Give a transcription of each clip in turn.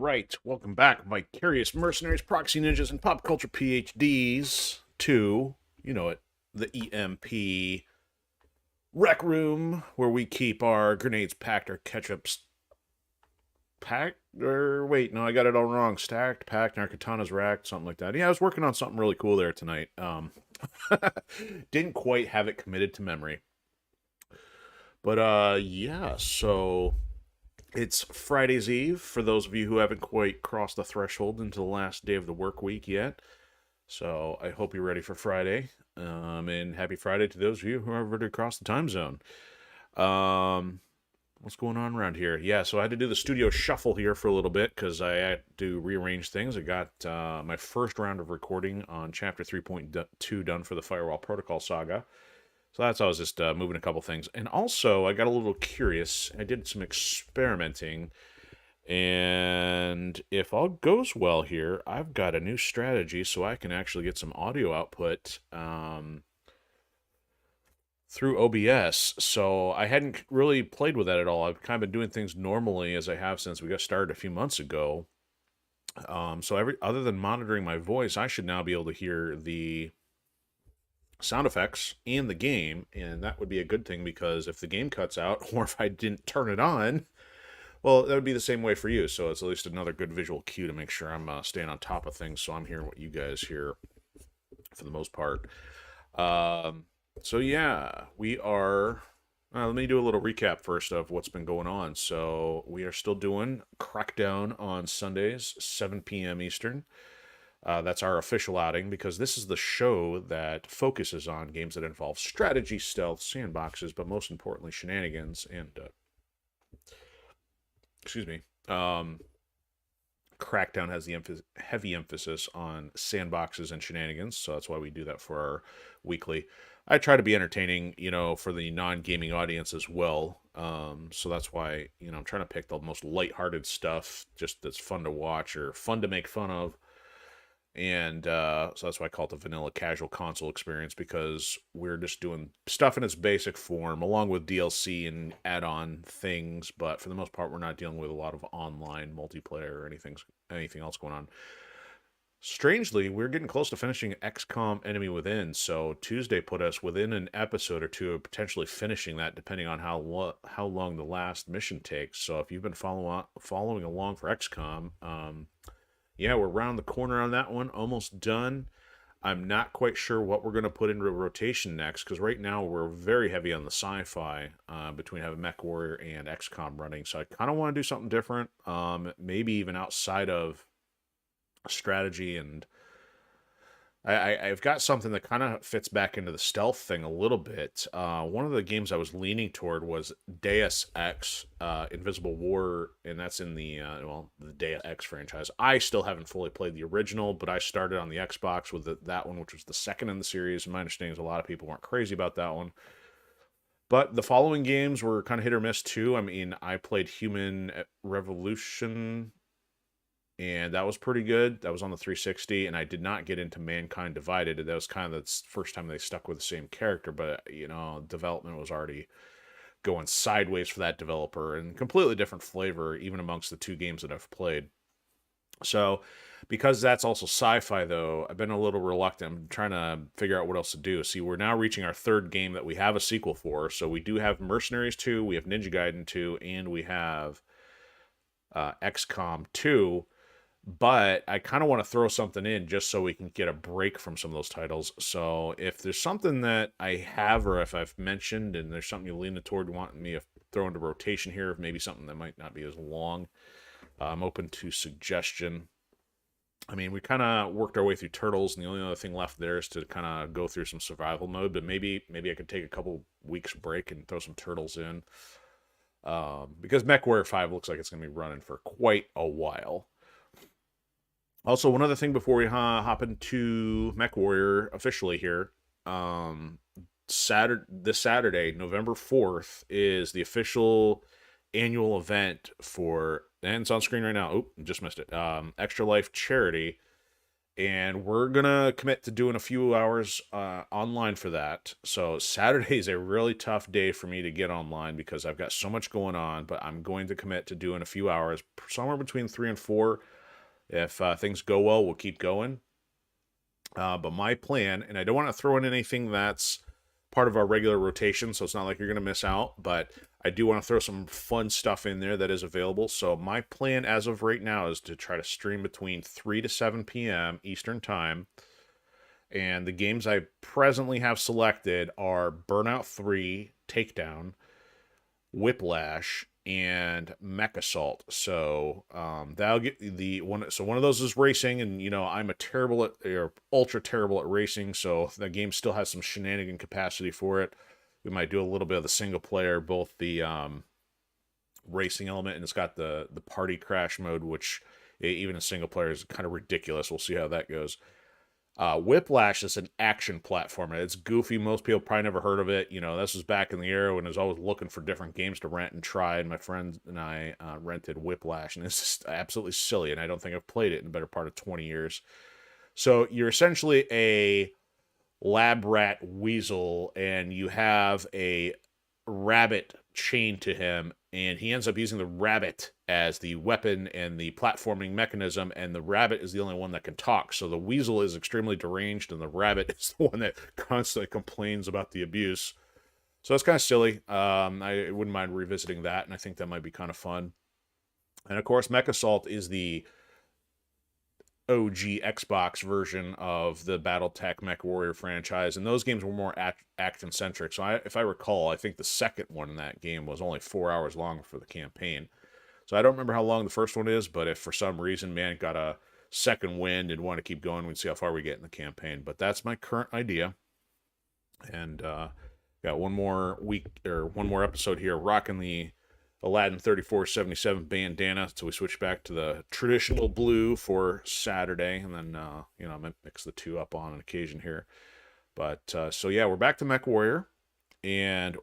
right, welcome back, vicarious mercenaries, proxy ninjas, and pop culture PhDs to, you know it, the EMP rec room where we keep our grenades packed, our ketchups packed, or wait, no, I got it all wrong. Stacked, packed, and our katanas racked, something like that. Yeah, I was working on something really cool there tonight. Didn't quite have it committed to memory, but yeah. So it's Friday's Eve for those of you who haven't quite crossed the threshold into the last day of the work week yet. So I hope you're ready for Friday. And happy Friday to those of you who have already crossed the time zone. What's going on around here? Yeah, so I had to do the studio shuffle here for a little bit because I had to rearrange things. I got my first round of recording on Chapter 3.2 done for the Firewall Protocol saga. So that's how I was just moving a couple things. And also, I got a little curious. I did some experimenting. And if all goes well here, I've got a new strategy so I can actually get some audio output through OBS. So I hadn't really played with that at all. I've kind of been doing things normally as I have since we got started a few months ago. So other than monitoring my voice, I should now be able to hear the sound effects and the game, and that would be a good thing because if the game cuts out or if I didn't turn it on, well, that would be the same way for you. So it's at least another good visual cue to make sure I'm staying on top of things, so I'm hearing what you guys hear for the most part. So yeah, we are. Let me do a little recap first of what's been going on. So we are still doing Crackdown on Sundays, 7 p.m. Eastern. That's our official outing because this is the show that focuses on games that involve strategy, stealth, sandboxes, but most importantly, shenanigans and excuse me. Crackdown has the heavy emphasis on sandboxes and shenanigans, so that's why we do that for our weekly. I try to be entertaining, for the non-gaming audience as well. So that's why, I'm trying to pick the most lighthearted stuff, just that's fun to watch or fun to make fun of. And so that's why I call it the vanilla casual console experience, because we're just doing stuff in its basic form along with DLC and add-on things, but for the most part we're not dealing with a lot of online multiplayer or anything else going on. Strangely, we're getting close to finishing XCOM Enemy Within, so Tuesday put us within an episode or two of potentially finishing that, depending on how long the last mission takes. So if you've been following along for XCOM, yeah, we're around the corner on that one, almost done. I'm not quite sure what we're going to put into rotation next, because right now we're very heavy on the sci-fi between having MechWarrior and XCOM running, so I kind of want to do something different, maybe even outside of strategy, and I've got something that kind of fits back into the stealth thing a little bit. One of the games I was leaning toward was Deus Ex, Invisible War, and that's in the Deus Ex franchise. I still haven't fully played the original, but I started on the Xbox with that one, which was the second in the series. And my understanding is a lot of people weren't crazy about that one. But the following games were kind of hit or miss too. I mean, I played Human Revolution, and that was pretty good. That was on the 360, and I did not get into Mankind Divided. That was kind of the first time they stuck with the same character, but, development was already going sideways for that developer, and completely different flavor, even amongst the two games that I've played. So, because that's also sci-fi, though, I've been a little reluctant. I'm trying to figure out what else to do. See, we're now reaching our third game that we have a sequel for. So we do have Mercenaries 2, we have Ninja Gaiden 2, and we have XCOM 2. But I kind of want to throw something in just so we can get a break from some of those titles. So if there's something that I have, or if I've mentioned and there's something you lean toward wanting me to throw into rotation here, maybe something that might not be as long, I'm open to suggestion. I mean, we kind of worked our way through Turtles, and the only other thing left there is to kind of go through some survival mode. But maybe I could take a couple weeks break and throw some Turtles in, because MechWarrior 5 looks like it's going to be running for quite a while. Also, one other thing before we hop into MechWarrior officially here, this Saturday, November 4th, is the official annual event for, and it's on screen right now. Oh, just missed it. Extra Life Charity, and we're gonna commit to doing a few hours online for that. So Saturday is a really tough day for me to get online because I've got so much going on, but I'm going to commit to doing a few hours, somewhere between 3 and 4. If things go well, we'll keep going. But my plan, and I don't want to throw in anything that's part of our regular rotation, so it's not like you're going to miss out, but I do want to throw some fun stuff in there that is available. So my plan as of right now is to try to stream between 3 to 7 p.m. Eastern Time. And the games I presently have selected are Burnout 3, Takedown, Whiplash, and Mech Assault. So that'll get the one. So one of those is racing, and I'm a terrible at, or ultra terrible at racing. So the game still has some shenanigan capacity for it. We might do a little bit of the single player, both the racing element, and it's got the party crash mode, which even a single player is kind of ridiculous. We'll see how that goes. Whiplash is an action platformer. It's goofy. Most people probably never heard of it. This was back in the era when I was always looking for different games to rent and try, and my friend and I rented Whiplash, and it's just absolutely silly, and I don't think I've played it in the better part of 20 years. So you're essentially a lab rat weasel, and you have a rabbit chained to him, and he ends up using the rabbit as the weapon and the platforming mechanism, and the rabbit is the only one that can talk. So the weasel is extremely deranged, and the rabbit is the one that constantly complains about the abuse. So that's kind of silly. I wouldn't mind revisiting that, and I think that might be kind of fun. And of course, Mech Assault is the OG Xbox version of the BattleTech MechWarrior franchise, and those games were more action-centric. So if I recall, I think the second one in that game was only 4 hours long for the campaign. So I don't remember how long the first one is, but if for some reason, man, got a second wind and want to keep going, we'd see how far we get in the campaign. But that's my current idea. And got one more week, or one more episode here, rocking the Aladdin 3477 bandana, so we switch back to the traditional blue for Saturday, and then I might mix the two up on an occasion here. But so yeah, we're back to MechWarrior, and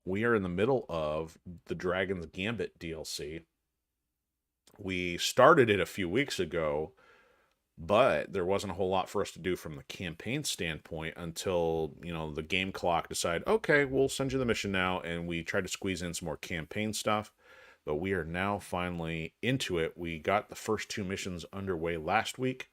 we are in the middle of the Dragon's Gambit DLC. We started it a few weeks ago, but there wasn't a whole lot for us to do from the campaign standpoint until, the game clock decided, okay, we'll send you the mission now, and we tried to squeeze in some more campaign stuff, but we are now finally into it. We got the first 2 missions underway last week,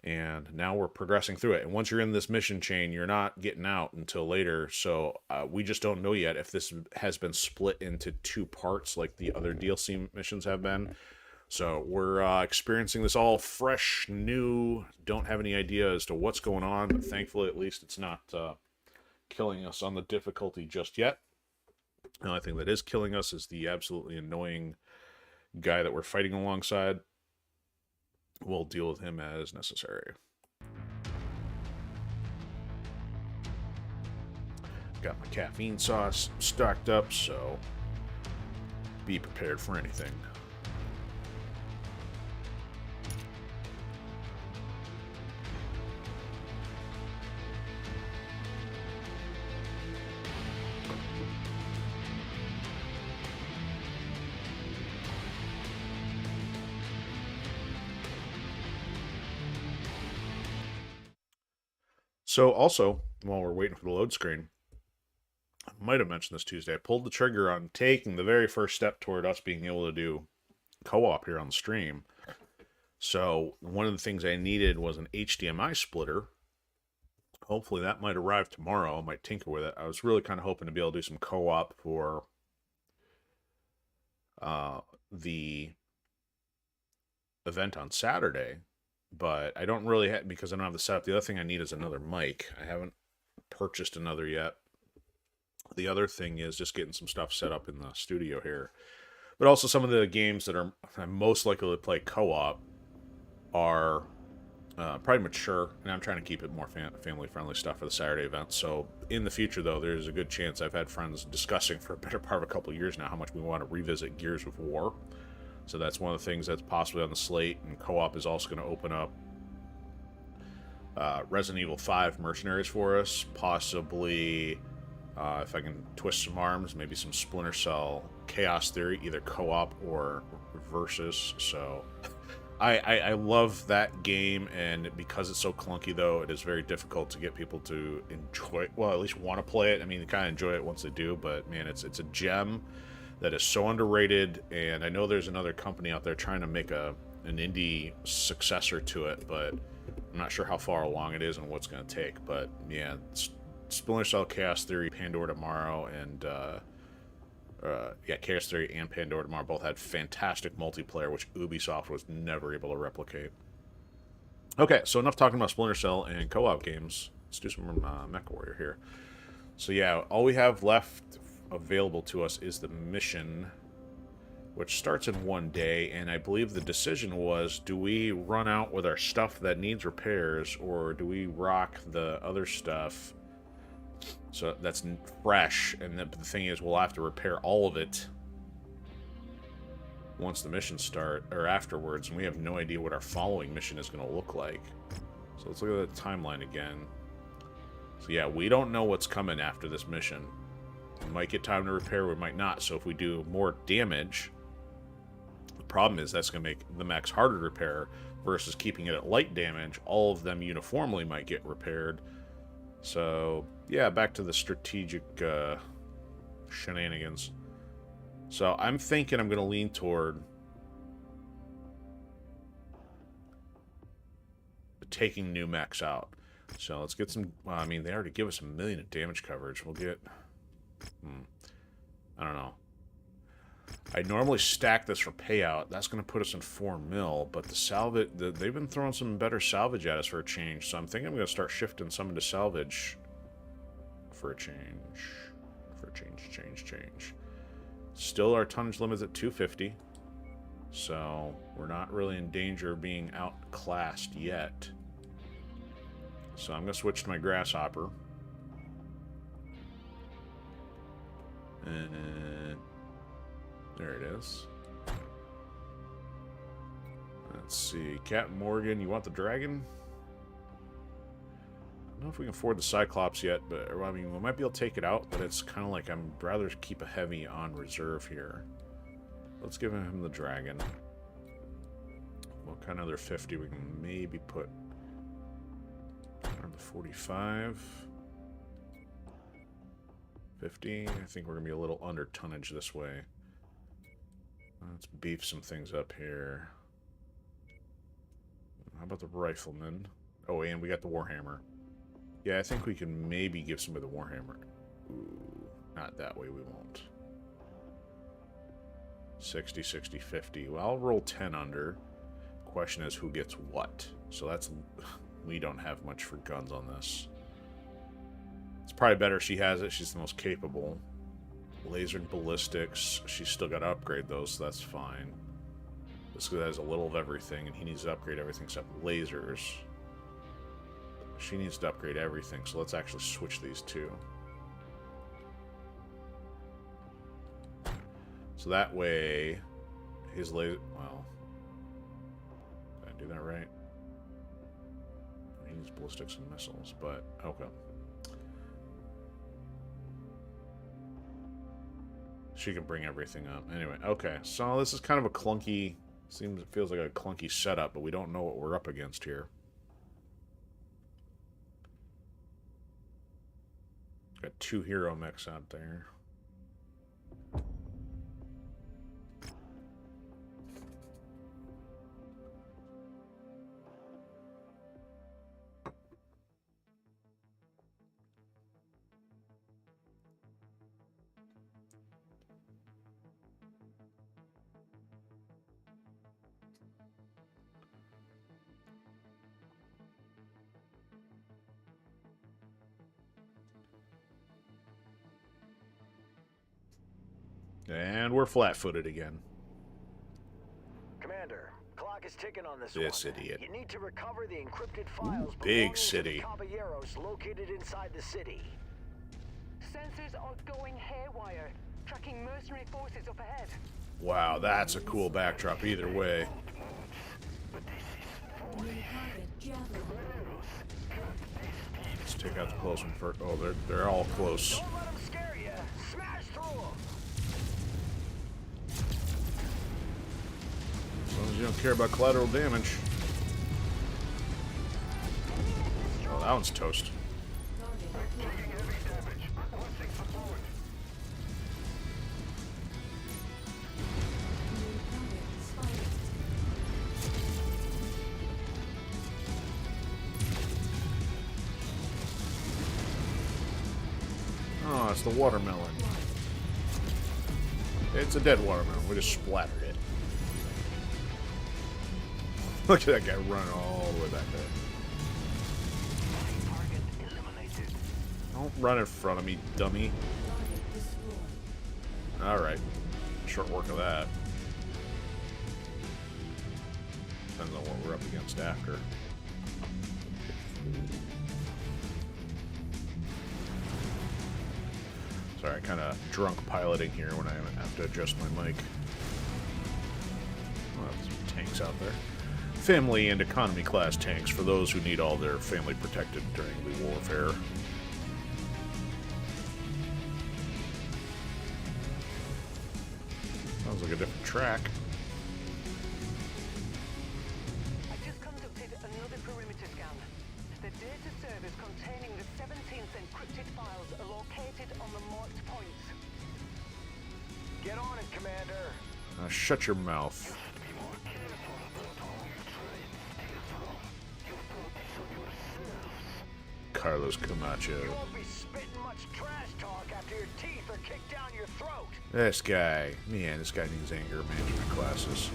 and now we're progressing through it. And once you're in this mission chain, you're not getting out until later, so we just don't know yet if this has been split into 2 parts like the other DLC missions have been. So we're experiencing this all fresh, new, don't have any idea as to what's going on, but thankfully at least it's not killing us on the difficulty just yet. The only thing that is killing us is the absolutely annoying guy that we're fighting alongside. We'll deal with him as necessary. Got my caffeine sauce stocked up, so be prepared for anything. So also, while we're waiting for the load screen, I might have mentioned this Tuesday, I pulled the trigger on taking the very first step toward us being able to do co-op here on the stream. So one of the things I needed was an HDMI splitter. Hopefully that might arrive tomorrow. I might tinker with it. I was really kind of hoping to be able to do some co-op for the event on Saturday, but I don't really have, because I don't have the setup. The other thing I need is another mic. I haven't purchased another yet. The other thing is just getting some stuff set up in the studio here. But also some of the games that I'm most likely to play co-op are probably mature, and I'm trying to keep it more family-friendly stuff for the Saturday event. So in the future, though, there's a good chance. I've had friends discussing for a better part of a couple of years now how much we want to revisit Gears of War. So that's one of the things that's possibly on the slate, and co-op is also going to open up Resident Evil 5 Mercenaries for us, possibly, if I can twist some arms, maybe some Splinter Cell Chaos Theory, either co-op or versus. So I love that game, and because it's so clunky, though, it is very difficult to get people to enjoy it. Well, at least want to play it. I mean, they kind of enjoy it once they do, but man, it's a gem that is so underrated, and I know there's another company out there trying to make an indie successor to it, but I'm not sure how far along it is and what's going to take. But yeah, Splinter Cell, Chaos Theory, Pandora Tomorrow, and yeah, Chaos Theory and Pandora Tomorrow both had fantastic multiplayer, which Ubisoft was never able to replicate. Okay, so enough talking about Splinter Cell and co-op games. Let's do some MechWarrior here. So yeah, all we have left available to us is the mission, which starts in 1 day, and I believe the decision was, do we run out with our stuff that needs repairs, or do we rock the other stuff so that's fresh? And the thing is, we'll have to repair all of it once the missions start, or afterwards, and we have no idea what our following mission is going to look like. So let's look at the timeline again. So yeah, we don't know what's coming after this mission. We might get time to repair, we might not. So if we do more damage, the problem is that's going to make the mechs harder to repair, versus keeping it at light damage, all of them uniformly might get repaired. So yeah, back to the strategic shenanigans. So I'm thinking I'm going to lean toward taking new mechs out. So let's get some... Well, I mean, they already give us 1 million of damage coverage. We'll get... I don't know. I normally stack this for payout. That's going to put us in 4 mil, but the salvage... they've been throwing some better salvage at us for a change, so I'm thinking I'm going to start shifting some into salvage for a change. For a change. Still, our tonnage limit's at 250, so we're not really in danger of being outclassed yet. So I'm going to switch to my Grasshopper. And there it is. Let's see. Captain Morgan, you want the dragon? I don't know if we can afford the Cyclops yet, but I mean, we might be able to take it out, but it's kind of like I'd rather keep a heavy on reserve here. Let's give him the dragon. What kind of other 50 we can maybe put? The 45. 50. I think we're going to be a little under tonnage this way. Let's beef some things up here. How about the rifleman? Oh, and we got the Warhammer. Yeah, I think we can maybe give somebody the Warhammer. Ooh, not that way, we won't. 60, 60, 50. Well, I'll roll 10 under. Question is, who gets what? So that's... We don't have much for guns on this. It's probably better she has it. She's the most capable. Laser and ballistics. She's still got to upgrade those, so that's fine. This guy has a little of everything, and he needs to upgrade everything except lasers. She needs to upgrade everything, so let's actually switch these two. So that way, his laser... Well, did I do that right? He needs ballistics and missiles, but okay. She can bring everything up. Anyway, okay. So this is kind of a clunky... It feels like a clunky setup, but we don't know what we're up against here. Got 2 hero mechs out there. And we're flat-footed again. Commander, clock is ticking on this one. Idiot. You need to recover the encrypted files. Ooh, big city. Caballeros located inside the city. Sensors are going haywire, tracking mercenary forces up ahead. Wow, that's a cool backdrop either way. Let's take out the close one first. Oh, they're all close. Don't let them scare you. Smash through them. As long as you don't care about collateral damage. Oh, that one's toast. Oh, it's the watermelon. It's a dead watermelon. We just splattered it. Look at that guy running all the way back there. Don't run in front of me, dummy. Alright. Short work of that. Depends on what we're up against after. Sorry, kind of drunk piloting here when I have to adjust my mic. Oh, some tanks out there. Family and economy class tanks for those who need all their family protected during the warfare. Sounds like a different track. I just conducted another perimeter scan. The data servers containing the 17th encrypted files are located on the marked points. Get on it, Commander. Shut your mouth. Carlos Camacho. You won't be spitting much trash talk after your teeth are kicked down your throat. This guy. Man, this guy needs anger management classes.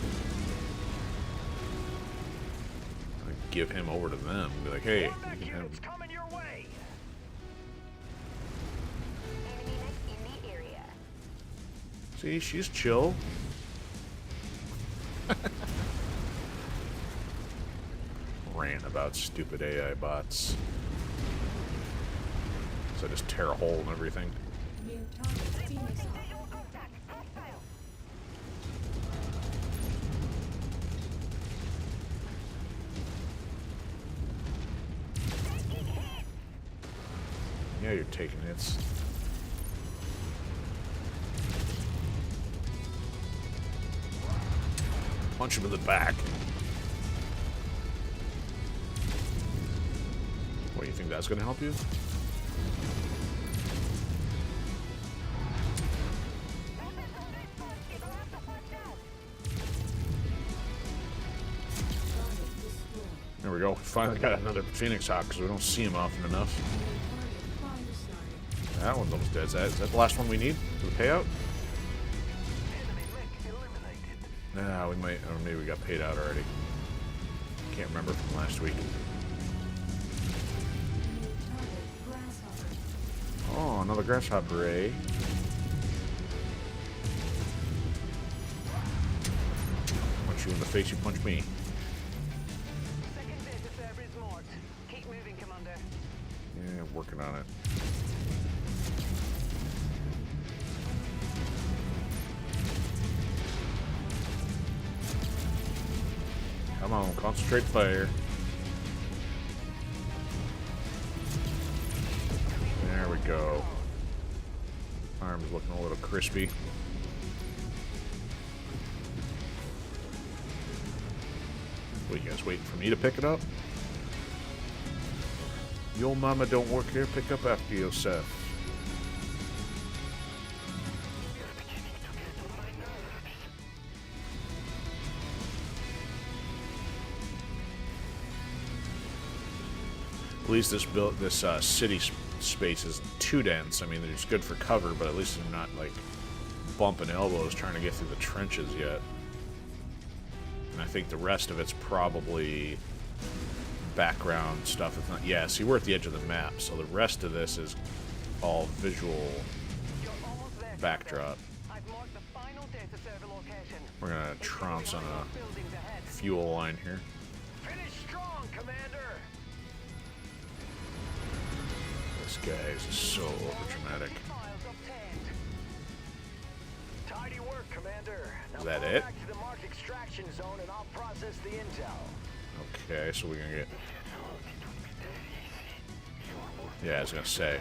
I'd give him over to them. Be like, hey, More mech you can have... units coming your way. Enemy mech in the area. See, she's chill. Rant about stupid AI bots. So I just tear a hole in everything. New target Phoenix off. Yeah, you're taking hits. Punch him in the back. What, do you think that's going to help you? There we go. We finally got another Phoenix Hawk because we don't see him often enough. That one's almost dead. Is that the last one we need for the payout? Enemy mech eliminated. Nah, we might, or maybe we got paid out already. Can't remember from last week. Oh, another grasshopper, eh? Punch you in the face, you punch me. Second data server is marked. Keep moving, Commander. Yeah, working on it. Come on, concentrate fire. There we go. Arm's looking a little crispy. What, you guys waiting for me to pick it up? Your mama don't work here, pick up after yourself. At least this city space isn't too dense. I mean, it's good for cover, but at least they're not like bumping elbows trying to get through the trenches yet. And I think the rest of it's probably background stuff. It's not. Yeah, see, we're at the edge of the map, so the rest of this is all visual You're almost there, backdrop. I've marked the final data server location. We're gonna trounce on a Buildings ahead. fuel line here. Finish strong, Commander. This guy is so overdramatic. Files obtained. Tidy work, Commander. Now Is that fall it? back to the marked extraction zone and I'll process the intel. Okay, so we're gonna get. Yeah, I was gonna say.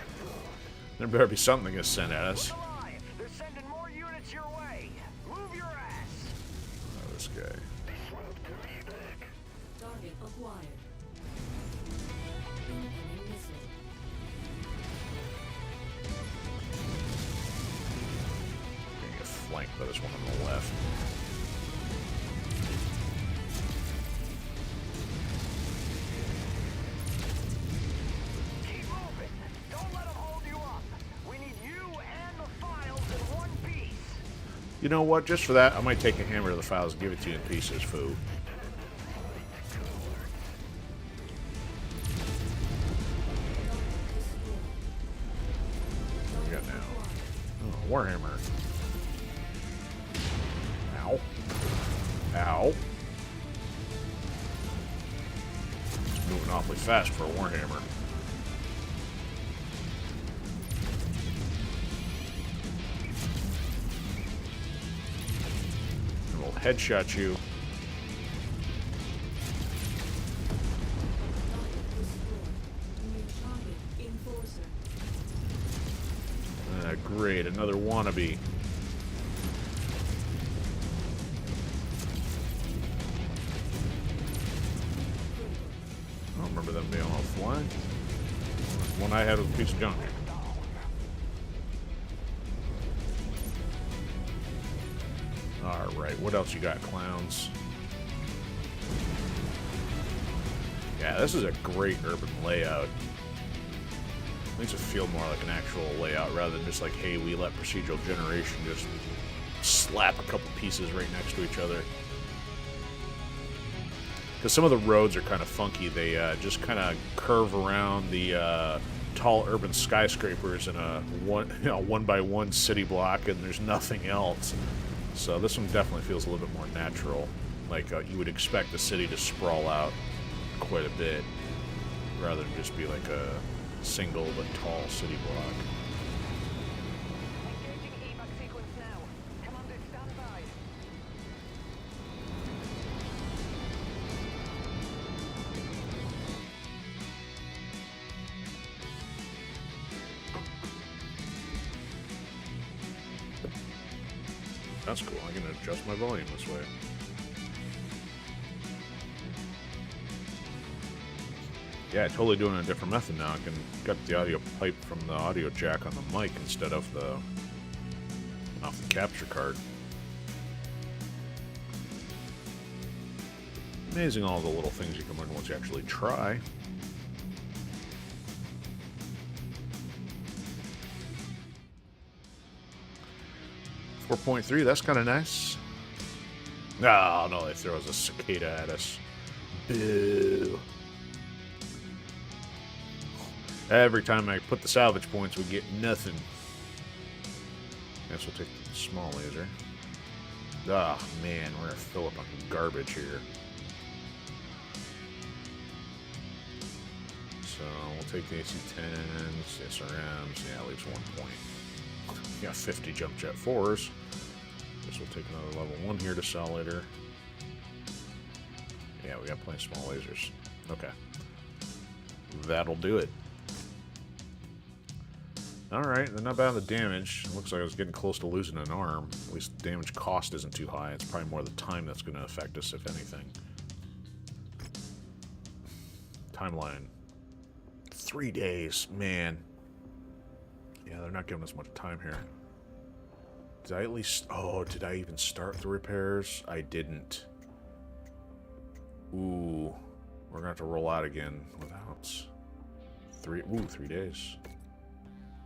There better be something gonna send at us. Look alive. They're sending more units your way. Move your ass. Oh, this guy. You know what? Just for that, I might take a hammer to the files and give it to you in pieces, foo. What do we got now? Oh, Warhammer. Ow. Ow. It's moving awfully fast for a Warhammer. And we'll headshot you. Great, another wannabe. I don't remember them being offline. One I had was a piece of junk. Alright, what else you got, clowns? Yeah, this is a great urban layout. Makes it feel more like an actual layout rather than just like, hey, we let procedural generation just slap a couple pieces right next to each other. Because some of the roads are kind of funky. They just kind of curve around the tall urban skyscrapers in a one-by-one city block, and there's nothing else. So this one definitely feels a little bit more natural. Like you would expect the city to sprawl out quite a bit rather than just be like a single but tall city block. Engaging evac sequence now. Commander, stand by. That's cool. I can adjust my volume this way. Yeah, totally doing a different method now. I can get the audio pipe from the audio jack on the mic instead of off the capture card. Amazing all the little things you can learn once you actually try. .3, that's kind of nice. Oh, no, they throw us a cicada at us. Boo. Every time I put the salvage points, we get nothing. Guess we'll take the small laser. Ah, man, we're gonna fill up on garbage here. So we'll take the AC-10s, SRMs. Yeah, it leaves 1 point. We got 50 jump jet 4s. Guess we'll take another level 1 here to sell later. Yeah, we got plenty of small lasers. Okay. That'll do it. Alright, they're not bad on the damage. It looks like I was getting close to losing an arm. At least the damage cost isn't too high. It's probably more the time that's going to affect us, if anything. Timeline. 3 days. Man. Yeah, they're not giving us much time here. Did I at least... Oh, did I even start the repairs? I didn't. Ooh. We're going to have to roll out again without... 3 days.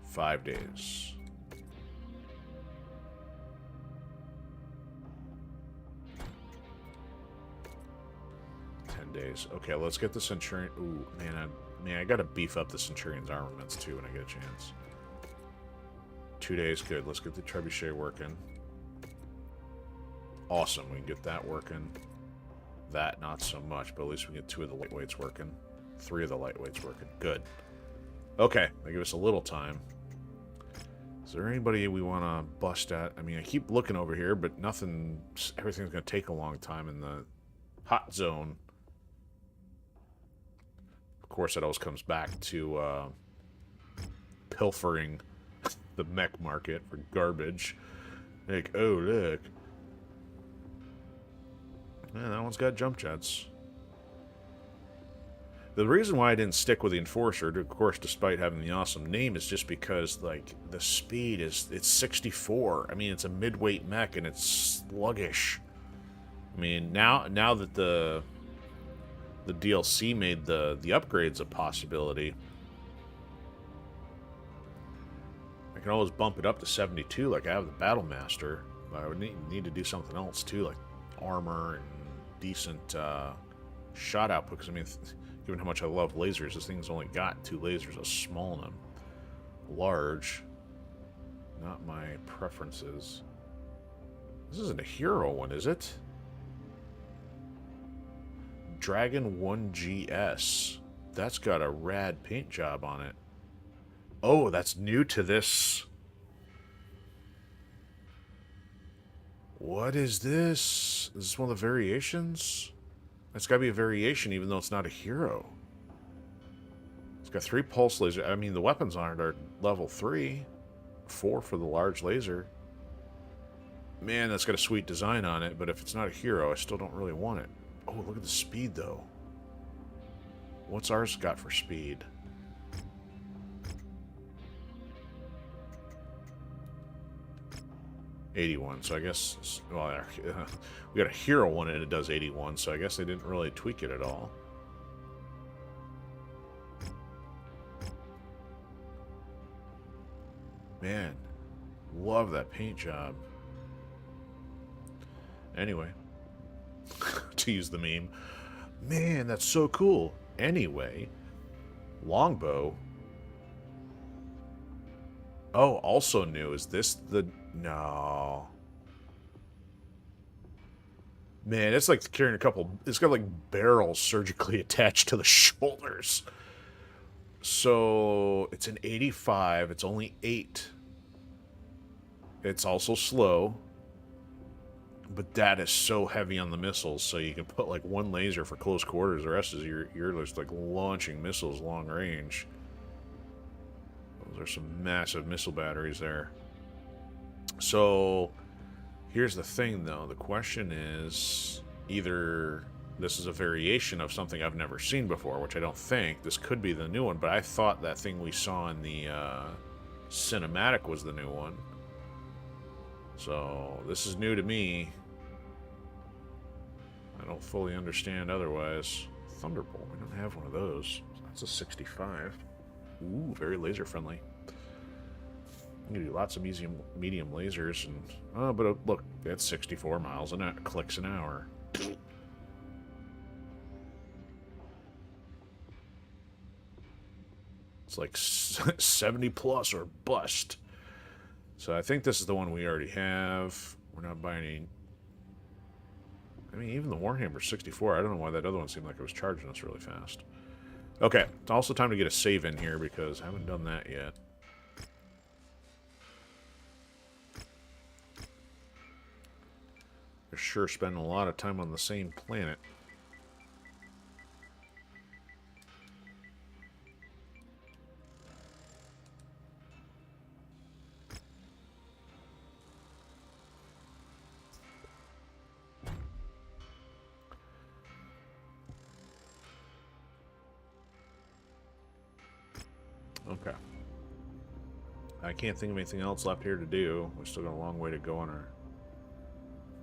5 days. 10 days. Okay, let's get the Centurion. Ooh, man, I gotta beef up the Centurion's armaments too when I get a chance. 2 days, good. Let's get the Trebuchet working. Awesome, we can get that working. That, not so much, but at least we get 2 of the lightweights working. 3 of the lightweights working. Good. Okay, that gives us a little time. Is there anybody we want to bust at? I mean, I keep looking over here, but nothing... Everything's going to take a long time in the hot zone. Of course, it always comes back to pilfering the mech market for garbage. Like, oh, look. Man, that one's got jump jets. The reason why I didn't stick with the Enforcer, of course, despite having the awesome name, is just because, like, the speed is... It's 64. I mean, it's a midweight mech, and it's sluggish. I mean, now that the DLC made the upgrades a possibility, I can always bump it up to 72 like I have the Battle Master. I would need to do something else too, like armor and decent shot output. Because I mean, given how much I love lasers, this thing's only got 2 lasers, a small and a large. Not my preferences. This isn't a hero one, is it? Dragon 1GS. That's got a rad paint job on it. Oh, that's new to this. What is this? Is this one of the variations? It's got to be a variation even though it's not a hero. It's got 3 pulse lasers. I mean, the weapons on it are level 3. 4 for the large laser. Man, that's got a sweet design on it, but if it's not a hero, I still don't really want it. Oh, look at the speed, though. What's ours got for speed? $81, so I guess... Well, we got a hero one and it does 81, so I guess they didn't really tweak it at all. Man, love that paint job. Anyway, to use the meme. Man, that's so cool. Anyway, longbow. Oh, also new. Is this the... No. Man, it's like carrying a couple... It's got like barrels surgically attached to the shoulders. So, it's an 85. It's only 8. It's also slow. But that is so heavy on the missiles, so you can put like 1 laser for close quarters. The rest is you're just like launching missiles long range. Those are some massive missile batteries there. So, here's the thing though. The question is, either this is a variation of something I've never seen before, which I don't think. This could be the new one, but I thought that thing we saw in the cinematic was the new one. So, this is new to me. I don't fully understand otherwise. Thunderbolt, we don't have one of those. That's a 65. Ooh, very laser friendly. You can do lots of medium lasers, and oh, but look, that's 64 miles an hour, clicks an hour. It's like 70 plus or bust. So I think this is the one we already have. We're not buying any. I mean, even the Warhammer 64, I don't know why that other one seemed like it was charging us really fast. Okay, it's also time to get a save in here because I haven't done that yet. They're sure spending a lot of time on the same planet. Okay. I can't think of anything else left here to do. We've still got a long way to go on our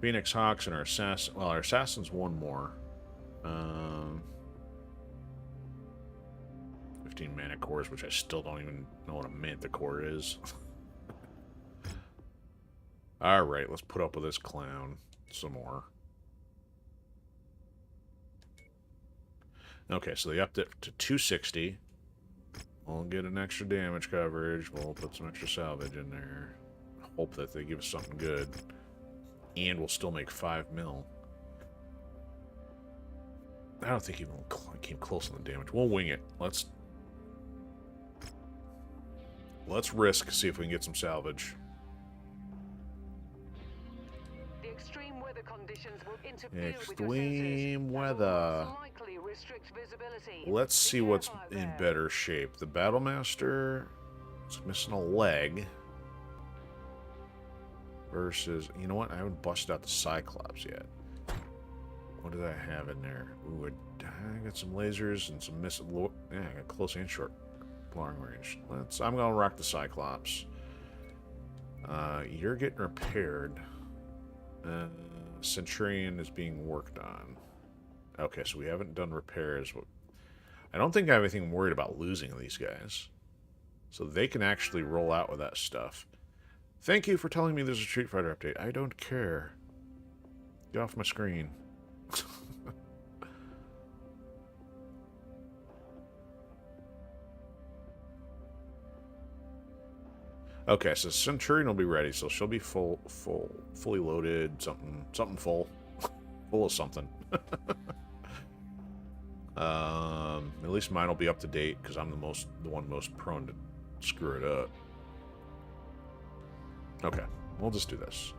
Phoenix Hawks and our Assassin. Well, our Assassin's one more. 15 mana cores, which I still don't even know what a manta core is. Alright, let's put up with this clown some more. Okay, so they upped it to 260. We'll get an extra damage coverage. We'll put some extra salvage in there. Hope that they give us something good. And we'll still make 5 mil. I don't think even came close on the damage. We'll wing it. Let's risk, see if we can get some salvage. The extreme weather conditions will interfere with Extreme your sensors and weather. will most likely restrict visibility. Let's see Be what's careful out in there. better shape. The Battlemaster is missing a leg. Versus, you know what? I haven't busted out the Cyclops yet. What did I have in there? Ooh, I got some lasers and some missile. Yeah, I got close and short, long range. I'm gonna rock the Cyclops. You're getting repaired. Centurion is being worked on. Okay, so we haven't done repairs. I don't think I have anything worried about losing these guys. So they can actually roll out with that stuff. Thank you for telling me there's a Street Fighter update. I don't care. Get off my screen. Okay, so Centurion will be ready, so she'll be fully loaded, something full. Full of something. At least mine will be up to date, because I'm the one most prone to screw it up. Okay, we'll just do this.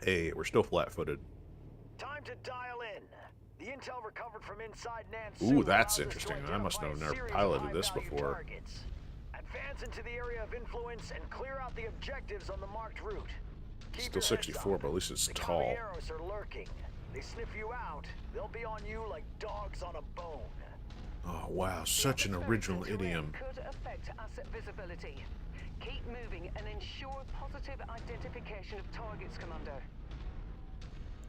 Hey, we're still flat-footed. Time to dial in. The intel recovered from inside Nan's Ooh, sewer that's allows us to interesting. I must identify have a never series piloted of this high-value before. targets. Advance into the area of influence and clear out the objectives on the marked route. Keep Still your heads 64, up. but at least it's The tall. caballeros are lurking. They sniff you out, they'll be on you like dogs on a bone. Oh, wow, such an original idiom. Could affect asset visibility. Keep moving and ensure positive identification of targets, Commander.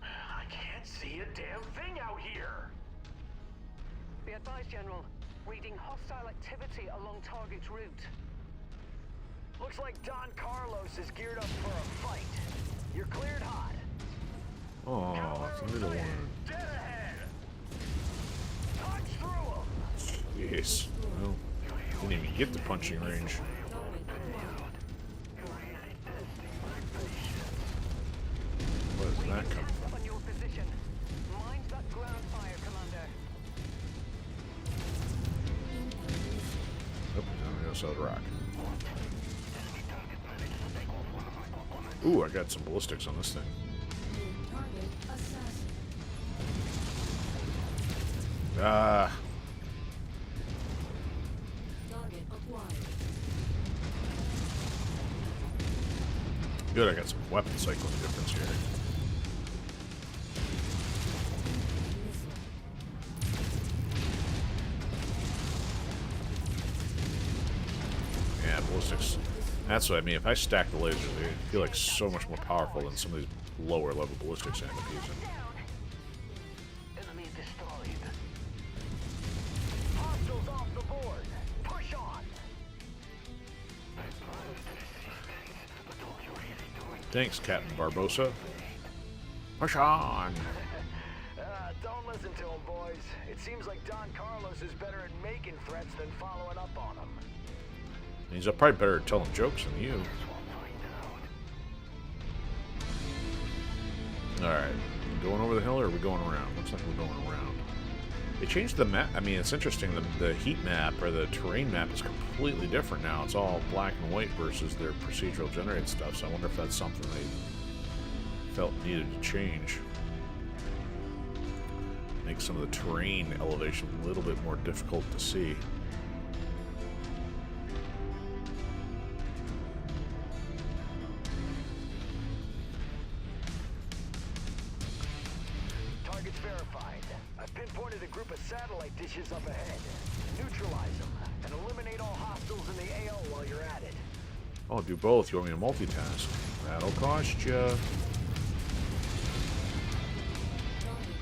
I can't see a damn thing out here. Be advised, General. Reading hostile activity along target route. Looks like Don Carlos is geared up for a fight. You're cleared hot. Oh, it's a little one. Dead ahead. Punch through him. Jeez. Well, didn't even get to punching range. Where does that come from? On your position. Mind that ground fire, Commander. Oh, on the other side of the rock. Ooh, I got some ballistics on this thing. New target assassin. Ah, Target acquired. good, I got some weapon cycling difference here. Missile. Yeah, ballistics. That's what I mean. If I stack the lasers, they feel like so much more powerful than some of these lower level ballistics I end up using. Enemy destroyed. Hostiles off the board. Push on. Thanks, Captain Barbosa. Push on! Don't listen to him, boys. It seems like Don Carlos is better at making threats than following up on them. He's probably better at telling jokes than you. Alright. Going over the hill, or are we going around? Looks like we're going around. They changed the map. I mean, it's interesting. The heat map, or the terrain map, is completely different now. It's all black and white versus their procedural generated stuff, so I wonder if that's something they felt needed to change. Make some of the terrain elevation a little bit more difficult to see. Targets verified. I've pinpointed a group of satellite dishes up ahead. Neutralize them and eliminate all hostiles in the AO while you're at it. Oh, do both. You want me to multitask? That'll cost you. Target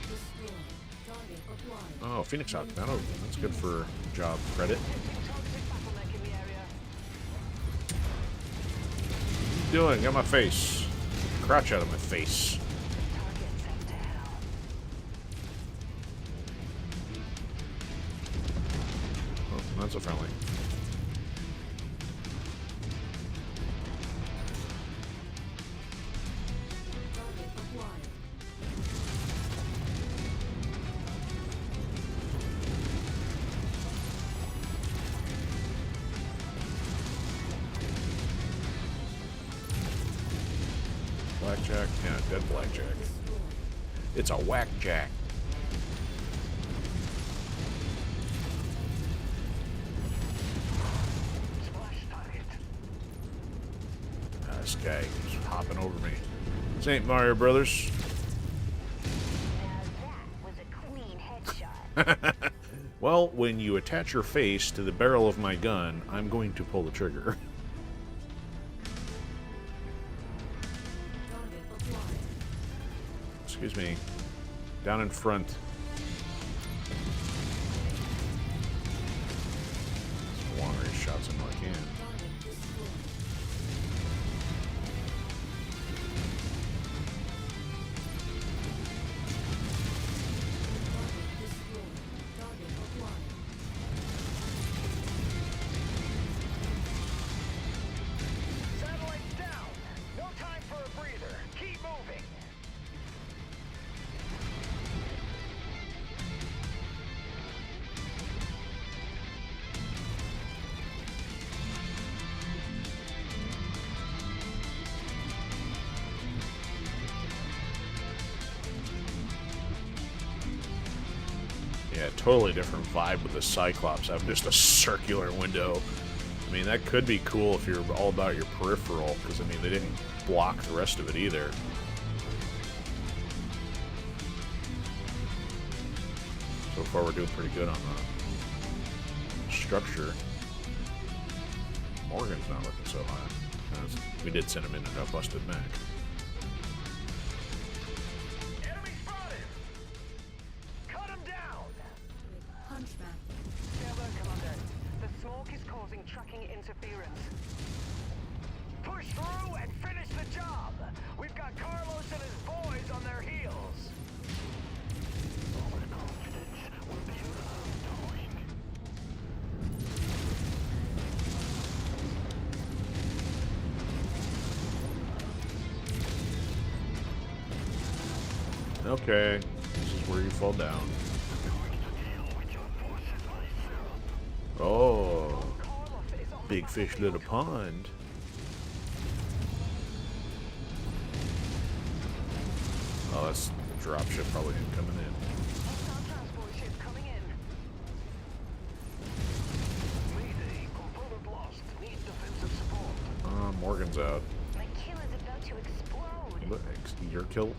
destroyed. Target acquired. Oh, Phoenix Hawk. That's good for job credit. Targeted bottleneck in the area. What are you doing? Got my face. Crouch out of my face. Target sent to hell. Oh, that's a friendly. Target acquired. Blackjack? Yeah, dead blackjack. Destroyed. It's a whackjack. Splash target. This guy keeps hopping over me. This ain't Mario Brothers. Now that was a clean headshot. Well, when you attach your face to the barrel of my gun, I'm going to pull the trigger. Target acquired. Excuse me. Down in front. Long range shots in I can. Satellites down. No time for a breather. Keep moving. Yeah, totally different vibe with the Cyclops. Having just a circular window. I mean, that could be cool if you're all about your peripheral, because, I mean, they didn't block the rest of it either. So far, we're doing pretty good on the structure. Morgan's not looking so high. We did send him in a busted mech. Enemy spotted. Cut him down. Hunchback. Stand by, Commander. The smoke is causing tracking interference. Push through and finish the job. We've got Carlos and his boys on their heels. Okay, this is where you fall down. Oh, big fish, little pond. Oh, that's the dropship probably coming in. Hostile transport ship coming in. Mayday. Component lost. Need defensive support. Morgan's out. My kill is about to explode. What, your kill?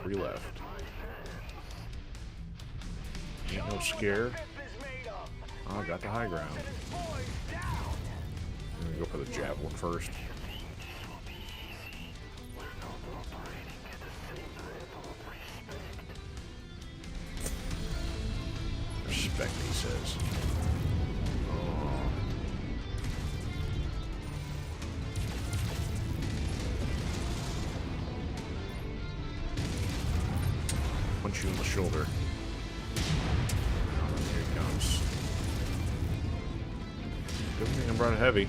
Three left. Ain't no scare. Oh, I got the high ground. I'm gonna go for the javelin first. Respect, he says. Oh. Punch you in the shoulder. Oh, here he comes. Good thing I brought a heavy.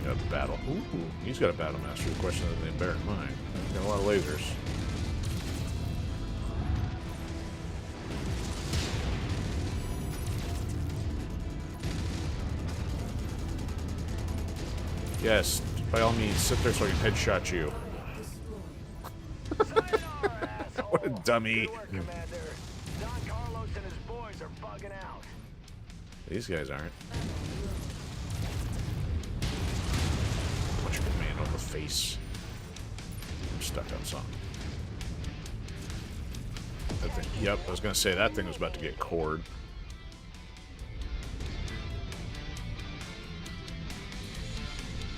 Got a battle. Ooh, he's got a battle master. The question that they bear in mind. He's got a lot of lasers. Yes, by all means, sit there so I can headshot you. What a dummy. Good work, Commander. Don Carlos and his boys are bugging out. These guys aren't. Punch command on the face. I'm stuck on something. That thing, yep, I was gonna say that thing was about to get cored.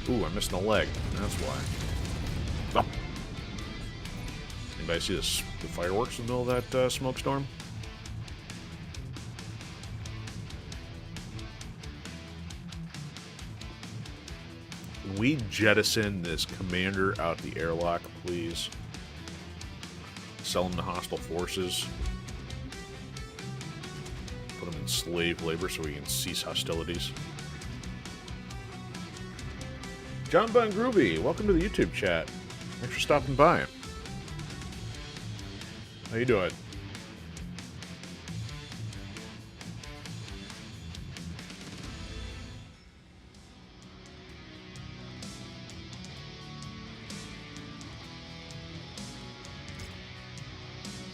Ooh, I'm missing a leg. That's why. Oh. Anybody see this, the fireworks in the middle of that smoke storm? We jettison this commander out the airlock, please. Sell him to hostile forces. Put him in slave labor so we can cease hostilities. John Bun Groovy, welcome to the YouTube chat. Thanks for stopping by. How you doing?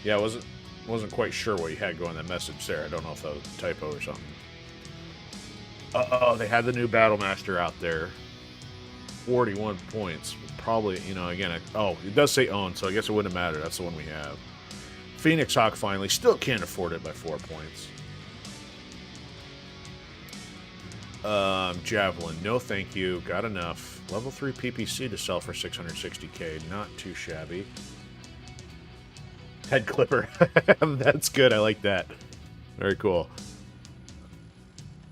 Yeah, I wasn't quite sure what you had going in that message there. I don't know if that was a typo or something. Uh-oh, they had the new Battle Master out there. 41 points. Probably, you know, again, oh, it does say owned, so I guess it wouldn't matter. That's the one we have. Phoenix Hawk finally. Still can't afford it by 4 points. Javelin, no thank you. Got enough. Level 3 PPC to sell for 660k. Not too shabby. Head clipper. That's good. I like that. Very cool.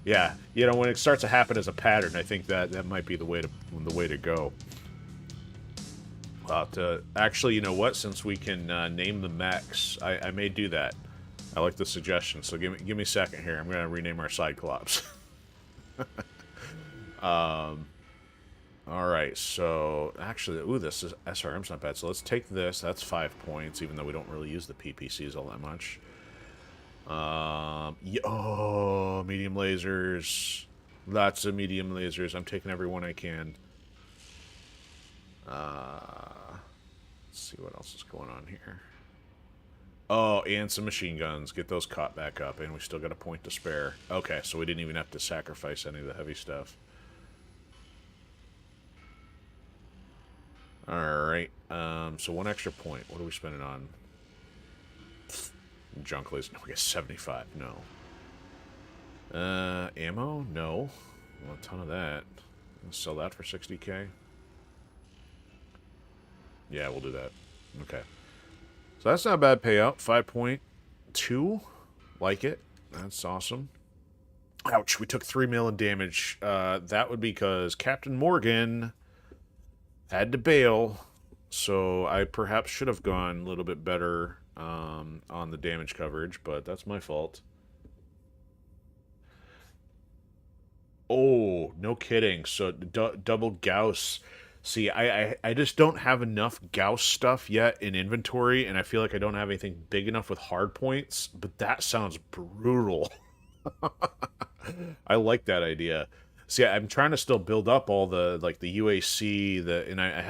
Yeah, you know, when it starts to happen as a pattern, I think that might be the way to go. Actually, you know what? Since we can name the mechs, I may do that. I like the suggestion. So give me a second here. I'm gonna rename our Cyclops. All right. So actually, ooh, this is SRM's not bad. So let's take this. That's 5 points, even though we don't really use the PPCs all that much. Yeah, oh, medium lasers. Lots of medium lasers. I'm taking every one I can. Let's see what else is going on here. Oh, and some machine guns. Get those caught back up, and we still got a point to spare. Okay, so we didn't even have to sacrifice any of the heavy stuff. Alright, so 1 extra point. What are we spending on? Junk laser. No, we got 75. No. Ammo? No. Well, a ton of that. Let's sell that for 60k. Yeah, we'll do that. Okay. So that's not a bad payout. 5.2. Like it. That's awesome. Ouch, we took 3 mil in damage. That would be because Captain Morgan had to bail. So I perhaps should have gone a little bit better on the damage coverage, but that's my fault. Oh, no kidding. So double Gauss. See, I just don't have enough Gauss stuff yet in inventory, and I feel like I don't have anything big enough with hard points, but that sounds brutal. I like that idea. See, I'm trying to still build up all the, like, the UAC, and I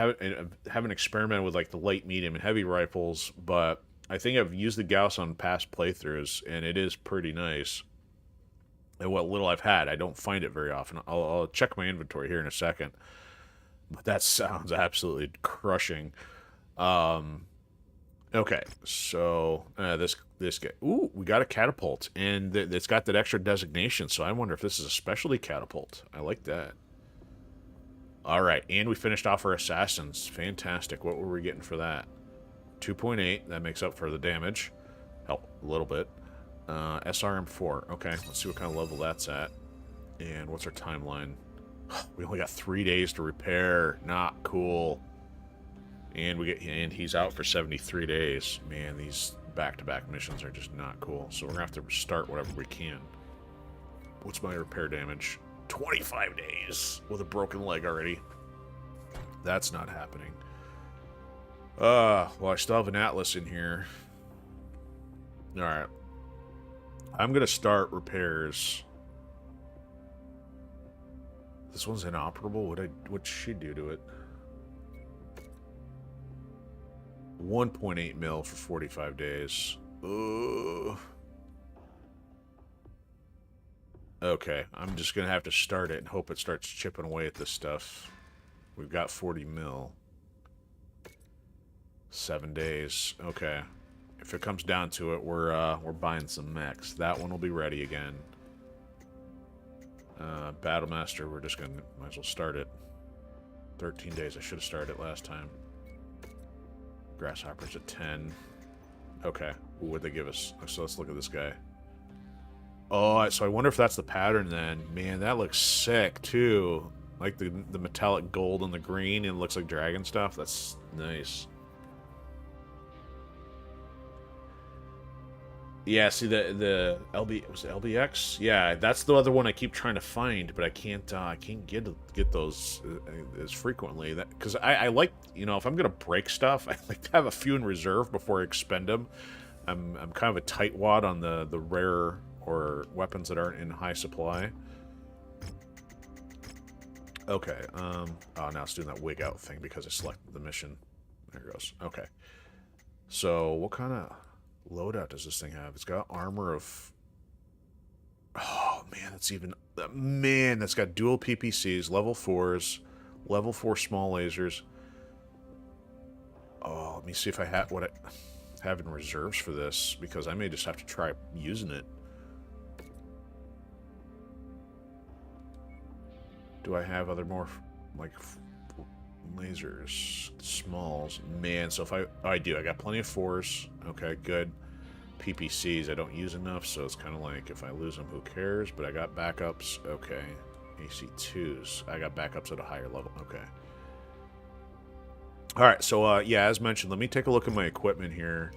haven't experimented with, like, the light, medium, and heavy rifles, but I think I've used the Gauss on past playthroughs, and it is pretty nice. And what little I've had, I don't find it very often. I'll check my inventory here in a second. But that sounds absolutely crushing. Okay, so this guy. Ooh, we got a catapult, and it's got that extra designation. So I wonder if this is a specialty catapult. I like that. All right, and we finished off our assassins. Fantastic. What were we getting for that? 2.8. That makes up for the damage. Help a little bit. SRM4. Okay, let's see what kind of level that's at. And what's our timeline? We only got 3 days to repair. Not cool. And he's out for 73 days. Man, these back-to-back missions are just not cool. So we're gonna have to restart whatever we can. What's my repair damage? 25 days with a broken leg already. That's not happening. Well, I still have an Atlas in here. All right. I'm gonna start repairs. This one's inoperable. What'd she do to it? 1.8 mil for 45 days. Ugh. Okay, I'm just gonna have to start it and hope it starts chipping away at this stuff. We've got 40 mil. 7 days. Okay. If it comes down to it, we're buying some mechs. That one will be ready again. Battlemaster, we're just gonna might as well start it. 13 days. I should have started it last time. Grasshopper's at 10. Okay. What'd they give us? So let's look at this guy. Oh, so I wonder if that's the pattern then. Man, that looks sick too. Like the metallic gold and the green, and it looks like dragon stuff. That's nice. Yeah, see the was it LBX? Yeah, that's the other one I keep trying to find, but I can't get those as frequently. That because I like, you know, if I'm gonna break stuff, I like to have a few in reserve before I expend them. I'm kind of a tightwad on the rare or weapons that aren't in high supply. Okay, oh, now it's doing that wig out thing because I selected the mission. There it goes. Okay, so what kind of loadout does this thing have? It's got armor of... Oh, man, that's even... Man, that's got dual PPCs, level 4s, level 4 small lasers. Oh, let me see if I have what I have in reserves for this, because I may just have to try using it. Do I have other more, like, lasers? Smalls. Man, so if I do. I got plenty of 4s. Okay, good. PPCs I don't use enough, so it's kind of like if I lose them, who cares? But I got backups. Okay. AC2s. I got backups at a higher level. Okay. Alright, so, yeah, as mentioned, let me take a look at my equipment here.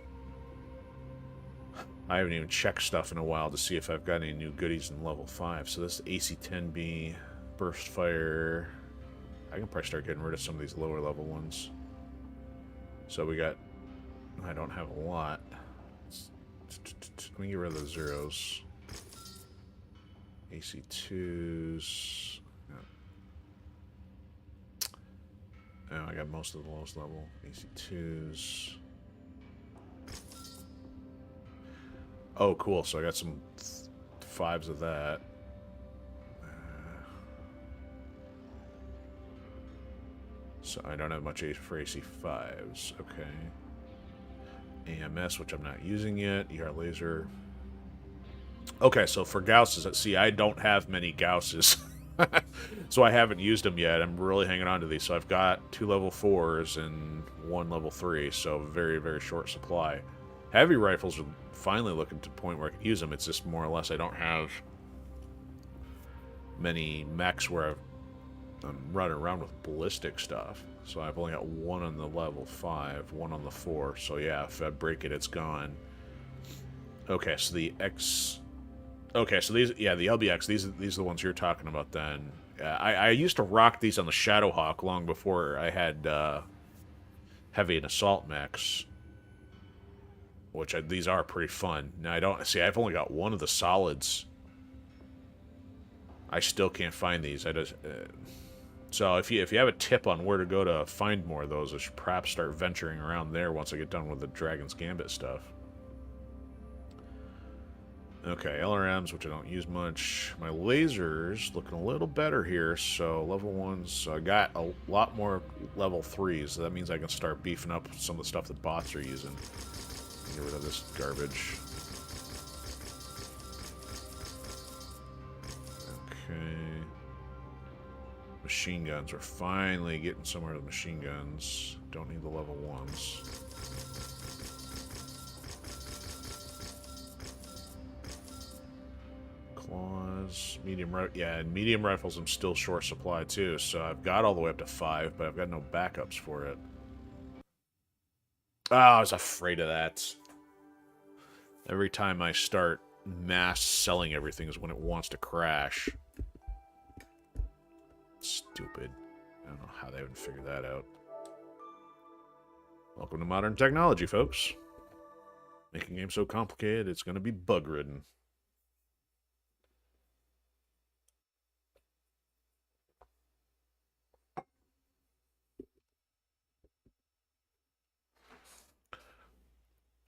I haven't even checked stuff in a while to see if I've got any new goodies in level 5. So this is AC-10B, burst fire. I can probably start getting rid of some of these lower level ones. So we got... I don't have a lot. Let me get rid of the zeros. AC2s. Oh, I got most of the lowest level. AC2s. Oh, cool. So I got some 5s of that. So I don't have much for AC5s. Okay. AMS, which I'm not using yet. ER laser. Okay, so for Gausses, see, I don't have many Gausses. So I haven't used them yet. I'm really hanging on to these. So I've got 2 level 4s and 1 level 3. So very, very short supply. Heavy rifles are finally looking to the point where I can use them. It's just more or less I don't have many mechs where I'm running around with ballistic stuff. So I've only got 1 on the level 5, 1 on the 4. So yeah, if I break it, it's gone. Okay, so the X... Okay, so these... Yeah, the LBX, these are the ones you're talking about then. I used to rock these on the Shadowhawk long before I had heavy and assault mechs. Which these are pretty fun. Now I don't... See, I've only got 1 of the solids. I still can't find these. I just... So if you have a tip on where to go to find more of those, I should perhaps start venturing around there once I get done with the Dragon's Gambit stuff. Okay, LRMs, which I don't use much. My lasers looking a little better here. So level 1s, so I got a lot more level 3s. So that means I can start beefing up some of the stuff that bots are using. Get rid of this garbage. Okay. Machine guns. We're finally getting somewhere with machine guns. Don't need the level 1s. Claws. Yeah, and medium rifles I'm still short supply too. So I've got all the way up to 5, but I've got no backups for it. Oh, I was afraid of that. Every time I start mass selling everything is when it wants to crash. Stupid. I don't know how they haven't figured that out. Welcome to modern technology, folks. Making games so complicated, it's going to be bug-ridden.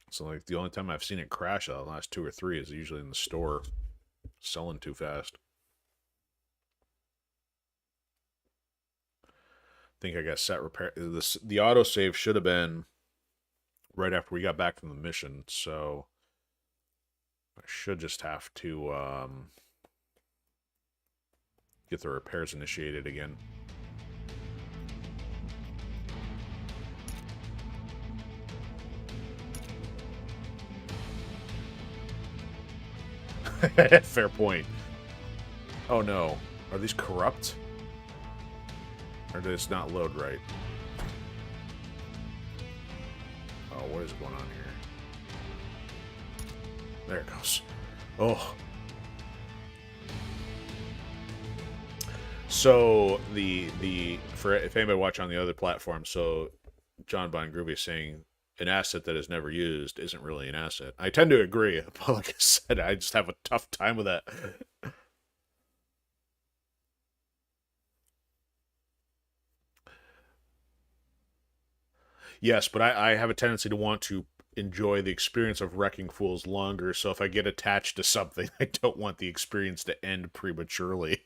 So, like, the only time I've seen it crash out of the last 2 or 3 is usually in the store. Selling too fast. I think I got set repair. The autosave should have been right after we got back from the mission, so I should just have to get the repairs initiated again. Fair point. Oh no. Are these corrupt? Or did this not load right? Oh, what is going on here? There it goes. Oh. So if anybody watching on the other platform, so John Bon Groovy is saying an asset that is never used isn't really an asset. I tend to agree, but like I said, I just have a tough time with that. Yes, but I have a tendency to want to enjoy the experience of wrecking fools longer, so if I get attached to something, I don't want the experience to end prematurely.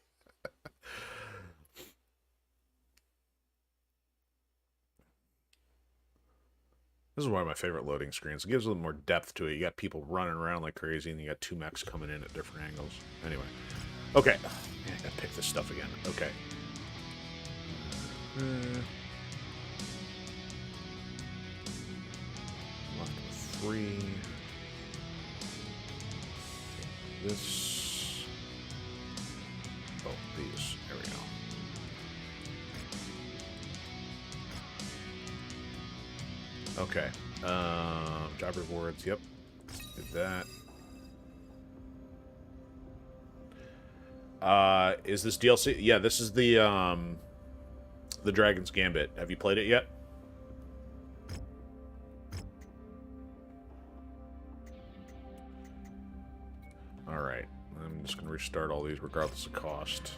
This is one of my favorite loading screens. It gives a little more depth to it. You got people running around like crazy, and you got 2 mechs coming in at different angles. Anyway. Okay. Man, I gotta pick this stuff again. Okay. Locked with 3. This. Oh, these. There we go. Okay. Job rewards. Yep. Did that. Is this DLC? Yeah, this is the Dragon's Gambit. Have you played it yet? All right. I'm just gonna restart all these regardless of cost.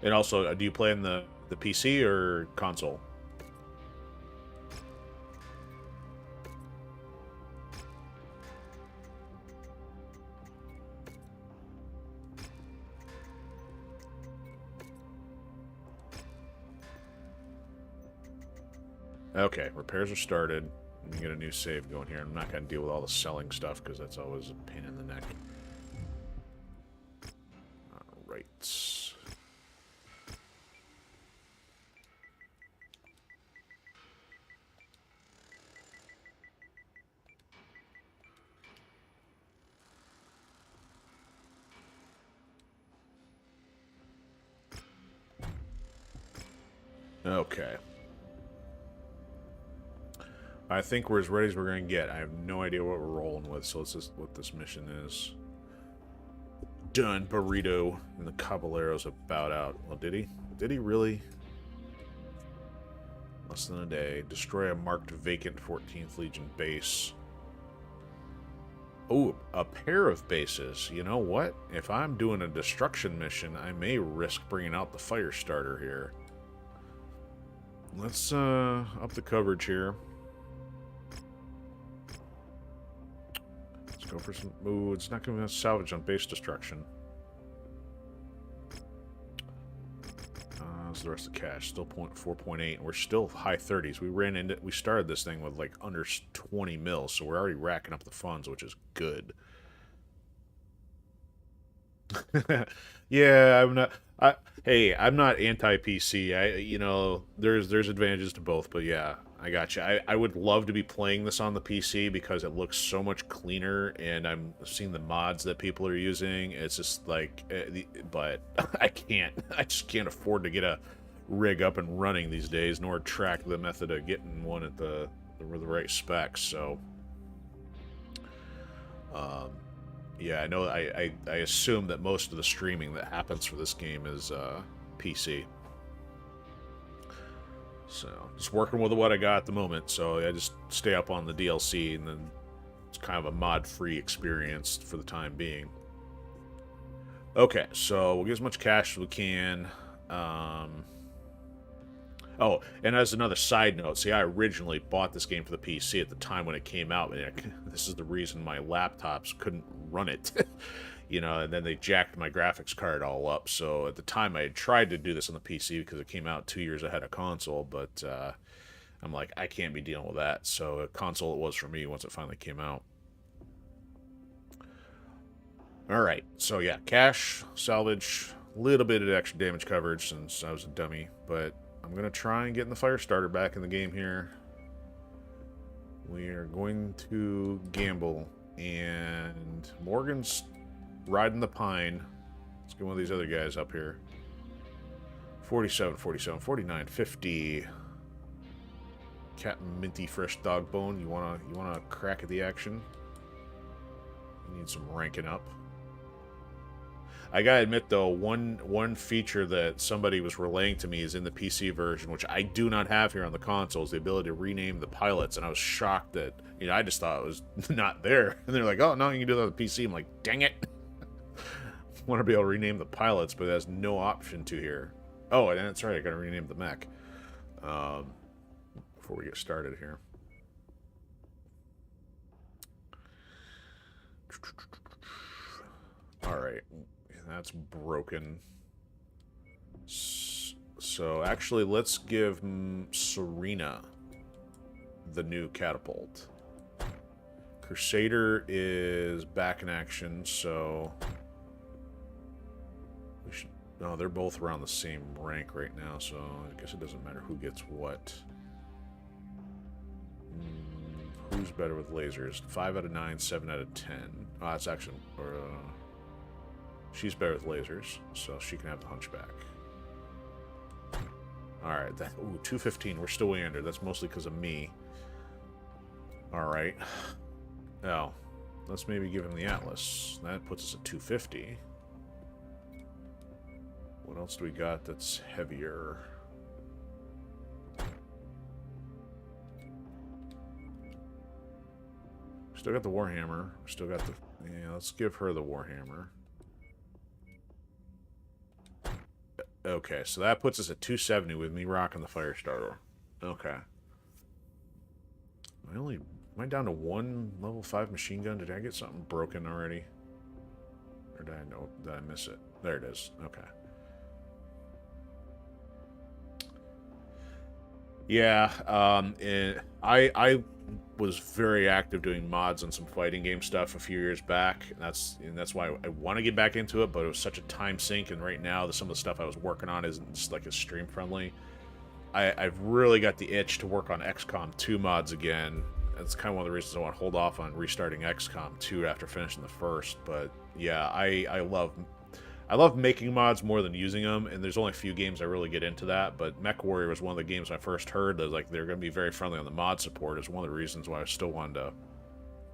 And also, do you play in the PC or console? Okay, repairs are started. Let me get a new save going here. I'm not going to deal with all the selling stuff because that's always a pain in the neck. Alright. Okay. I think we're as ready as we're going to get. I have no idea what we're rolling with, so let's just what this mission is. Done. Burrito and the Caballero's about out. Well, did he? Did he really? Less than a day. Destroy a marked vacant 14th Legion base. Oh, a pair of bases. You know what? If I'm doing a destruction mission, I may risk bringing out the fire starter here. Let's up the coverage here. Let's go for some... Ooh, it's not going to salvage on base destruction. How's the rest of the cash? Still 4.8. We're still high 30s. We started this thing with like under 20 mil, so we're already racking up the funds, which is good. Yeah, I'm not anti-PC. You know, there's advantages to both, but yeah, I got you. I would love to be playing this on the PC because it looks so much cleaner, and I'm seeing the mods that people are using. It's just like, but I can't. I just can't afford to get a rig up and running these days, nor track the method of getting one at the right specs. So, yeah, I know. I assume that most of the streaming that happens for this game is PC. So, just working with what I got at the moment. So, I just stay up on the DLC, and then it's kind of a mod-free experience for the time being. Okay, so we'll get as much cash as we can. Oh, and as another side note, see, I originally bought this game for the PC at the time when it came out, and this is the reason my laptops couldn't run it. You know, and then they jacked my graphics card all up. So at the time, I had tried to do this on the PC because it came out 2 years ahead of console, but I'm like, I can't be dealing with that. So a console it was for me once it finally came out. All right, so yeah, cash, salvage, a little bit of extra damage coverage since I was a dummy, but I'm going to try and get the fire starter back in the game here. We are going to gamble, and Morgan's riding the pine. Let's get one of these other guys up here. 47, 47, 49, 50. Captain Minty Fresh Dog Bone. You wanna crack at the action? You need some ranking up. I gotta admit though, one feature that somebody was relaying to me is in the PC version, which I do not have here on the console, is the ability to rename the pilots, and I was shocked that, you know, I just thought it was not there. And they're like, oh no, you can do that on the PC. I'm like, dang it. I want to be able to rename the pilots, but it has no option to here. Oh, and that's right, I gotta rename the mech. Before we get started here. Alright, that's broken. So actually, let's give Serena the new catapult. Crusader is back in action, so we should No, they're both around the same rank right now, so I guess it doesn't matter who gets what. Who's better with lasers? 5 out of 9, 7 out of 10. Oh, that's actually... she's better with lasers, so she can have the hunchback. Alright, that... Ooh, 215. We're still way under. That's mostly because of me. Alright. Oh. Let's maybe give him the Atlas. That puts us at 250. What else do we got that's heavier? Still got the Warhammer. Still got the... Yeah, let's give her the Warhammer. Okay, so that puts us at 270 with me rocking the Firestarter. Okay. Am I down to one level 5 machine gun? Did I get something broken already? Or did I miss it? There it is. Okay. Yeah, I was very active doing mods on some fighting game stuff a few years back, and that's why I want to get back into it, but it was such a time sink, and right now some of the stuff I was working on isn't just like as stream friendly. I've really got the itch to work on XCOM 2 mods again. That's kind of one of the reasons I want to hold off on restarting XCOM 2 after finishing the first, but yeah, I love making mods more than using them, and there's only a few games I really get into that, but MechWarrior was one of the games I first heard that like they're going to be very friendly on the mod support. Is one of the reasons why I still wanted to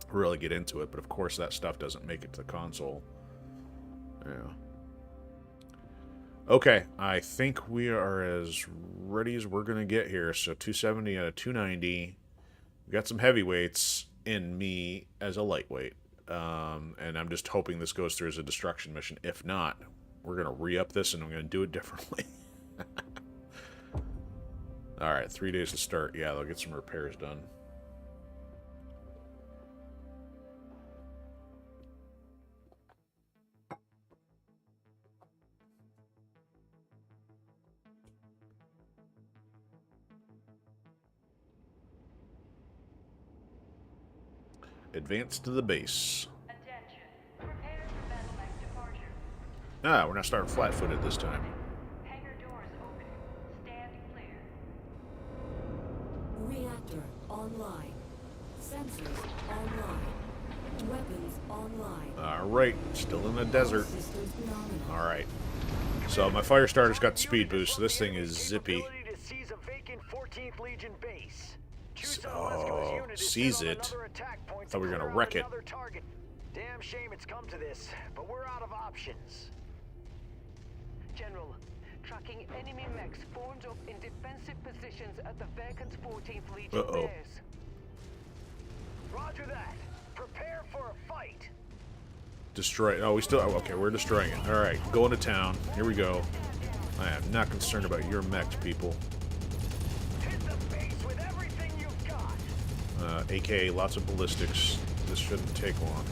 really get into it, but of course that stuff doesn't make it to the console. Yeah. Okay, I think we are as ready as we're going to get here, so 270 out of 290. We got some heavyweights in me as a lightweight. And I'm just hoping this goes through as a destruction mission. If not, we're going to re-up this and I'm going to do it differently. Alright, 3 days to start. Yeah, they'll get some repairs done. Advance to the base. Attention. Prepare for battle mech departure. Ah, we're not starting flat-footed this time. Hangar doors open. Stand clear. Reactor online. Sensors online. Weapons online. Alright, still in the desert. Systems nominal. Alright. So my Firestarter's got the speed boost, so this thing is zippy. Capability to seize a vacant 14th Legion base. Oh, seize it. Thought we were gonna wreck it. Damn shame it's come to this, but we're out of options. General, tracking enemy mechs formed up in defensive positions at the vacant 14th Legion Uh-oh. base. Roger that. Prepare for a fight. Destroy it. Oh, we still... Oh, okay, we're destroying it. Alright, going to town. Here we go. I am not concerned about your mechs, people. Hit the base with everything you've got. AKA lots of ballistics. This shouldn't take long.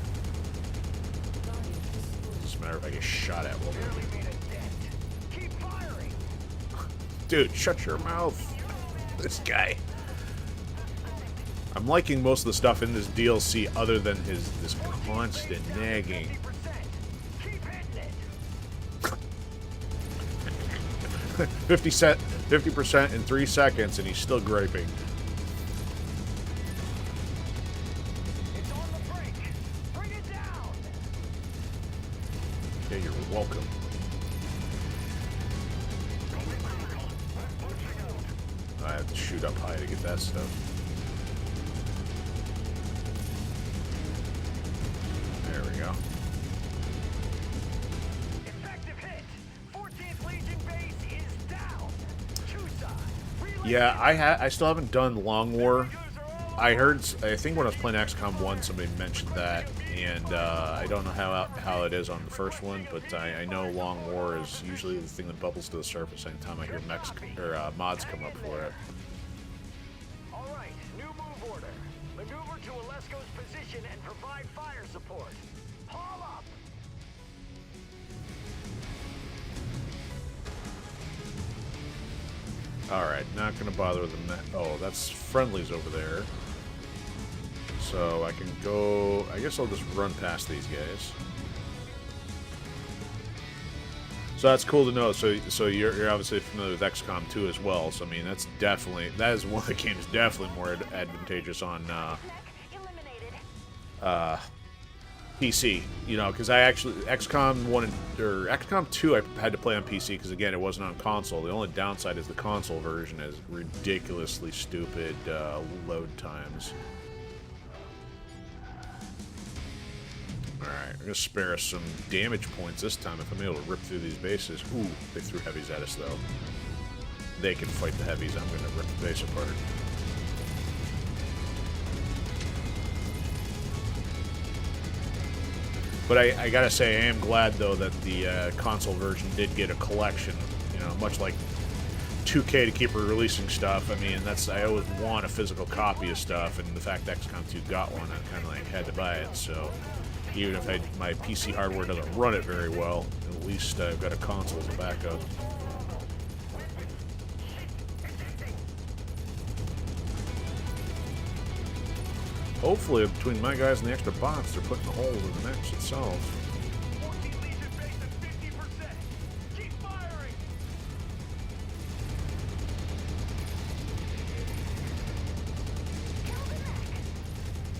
Doesn't matter if I get shot at. Well, Barely made a dent. Keep firing. dude, shut your mouth. This guy. I'm liking most of the stuff in this DLC other than this constant nagging. 50%. Keep hitting it. 50% in 3 seconds, and he's still griping. It's on the brink. Bring it down. Yeah, you're welcome. I have to shoot up high to get that stuff. There we go. Effective hit. 14th Legion base is down. Yeah, I still haven't done Long War. I think when I was playing XCOM 1, somebody mentioned that, and I don't know how it is on the first one, but I know Long War is usually the thing that bubbles to the surface anytime I hear mods come up for it. All right, new move order. Maneuver to Alesco's position and provide fire support. Haul up. Alright, not gonna bother with them. Oh, that's friendlies over there. So I can go... I guess I'll just run past these guys. So that's cool to know. So you're obviously familiar with XCOM 2 as well. So I mean, that is one of the games definitely more advantageous on PC. You know, because I actually XCOM 1 or XCOM 2 I had to play on PC because again it wasn't on console. The only downside is the console version has ridiculously stupid load times. Alright, I'm going to spare us some damage points this time if I'm able to rip through these bases. Ooh, they threw heavies at us, though. They can fight the heavies. I'm going to rip the base apart. But I gotta say, I am glad, though, that the console version did get a collection. You know, much like 2K to keep releasing stuff. I mean, I always want a physical copy of stuff, and the fact that XCOM 2 got one, I kind of like had to buy it, so... Even if my PC hardware doesn't run it very well, at least I've got a console as a backup. Hopefully, between my guys and the extra bots, they're putting a hole in the match itself.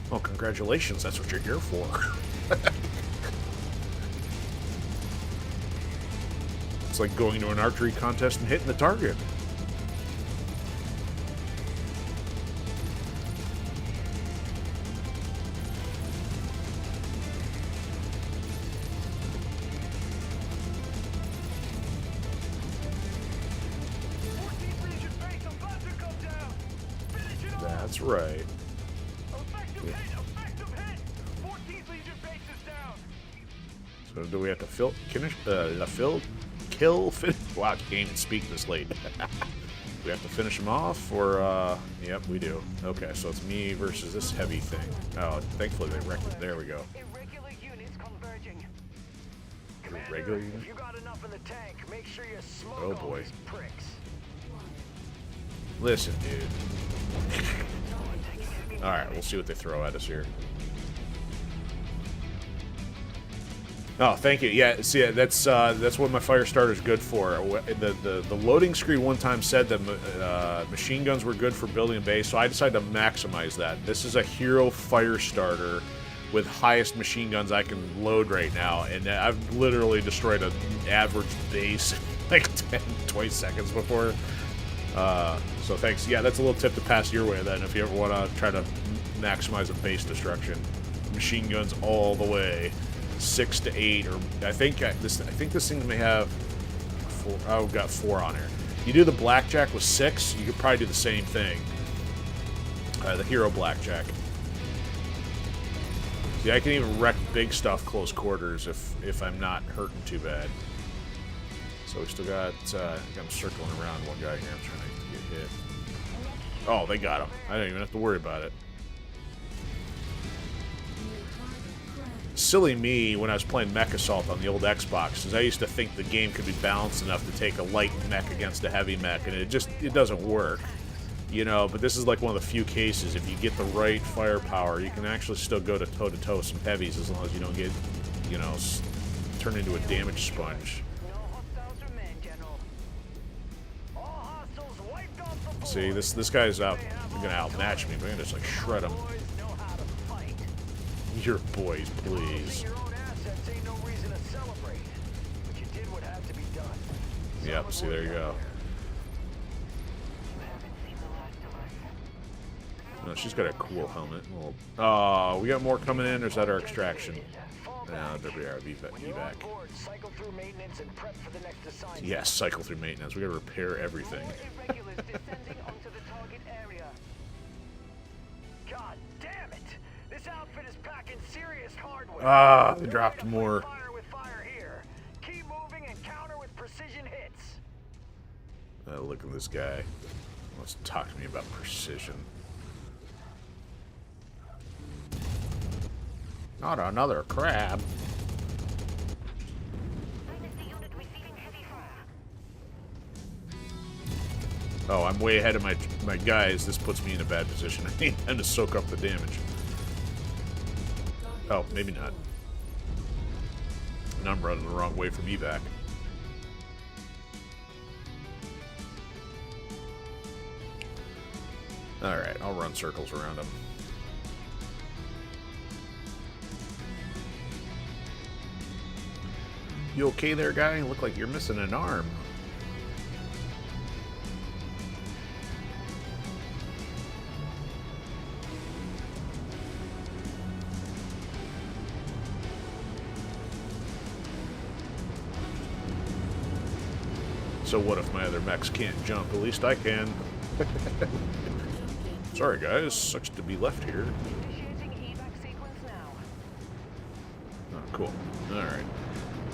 Well, congratulations, that's what you're here for. It's like going to an archery contest and hitting the target. That's right. So do we have to finish? Wow, I can't even speak this late. We have to finish them off, or yep, we do. Okay, so it's me versus this heavy thing. Oh, thankfully they wrecked it. There we go. Irregular units converging. Irregular unit? If you got enough in the tank, make sure you smoke Oh all boy. these pricks. Listen, dude. Alright, we'll see what they throw at us here. Oh, thank you. Yeah, see, that's what my fire starter is good for. The loading screen one time said that machine guns were good for building a base, so I decided to maximize that. This is a hero fire starter with highest machine guns I can load right now, and I've literally destroyed an average base in like 10, 20 seconds before. So thanks. Yeah, that's a little tip to pass your way then if you ever want to try to maximize a base destruction. Machine guns all the way. 6 to 8, or I think this thing may have 4. Oh, got 4 on here. You do the blackjack with 6, you could probably do the same thing. The hero blackjack. See, I can even wreck big stuff close quarters if I'm not hurting too bad. So we still got. I think I'm circling around one guy here. I'm trying to get hit. Oh, they got him. I don't even have to worry about it. Silly me when I was playing Mech Assault on the old Xbox, because I used to think the game could be balanced enough to take a light mech against a heavy mech, and it doesn't work, you know. But this is like one of the few cases, if you get the right firepower, you can actually still go to toe with some heavies as long as you don't get, you know, turned into a damage sponge. No hostiles remain, General. All hostiles wiped off the board. See, this guy's gonna outmatch me, but I'm gonna just like shred him. Boys know how to fight. Your boys, please. Your own assets ain't no reason to celebrate, but you did what had to be done. Yep, see, there you go. Oh, she's got a cool helmet. Well, we got more coming in, or is that our extraction? No, there we are, evac. Cycle through maintenance and prep for the next assignment. Yes, cycle through maintenance. We gotta repair everything. Irregulars descending onto the target area. God damn it! This outfit is packing serious hardware. Ah, they dropped more. Fire with fire here. Keep moving and counter with precision hits. Look at this guy. Let's talk to me about precision. Not another crab. Oh, I'm way ahead of my guys. This puts me in a bad position. I need them to soak up the damage. Oh, maybe not. And I'm running the wrong way from evac. Alright, I'll run circles around him. You okay there, guy? You look like you're missing an arm. So what if my other mechs can't jump? At least I can. Sorry guys, sucks to be left here. Initiating evac sequence now. Oh, cool. Alright.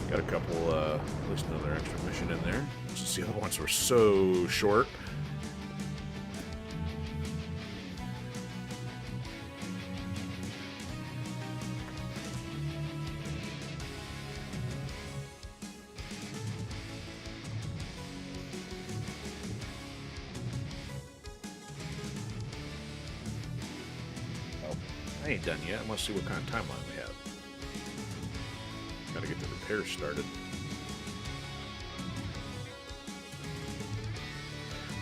Got a couple, at least another extra mission in there. Since the other ones were so short. I ain't done yet. Let's see what kind of timeline we have. Gotta get the repairs started.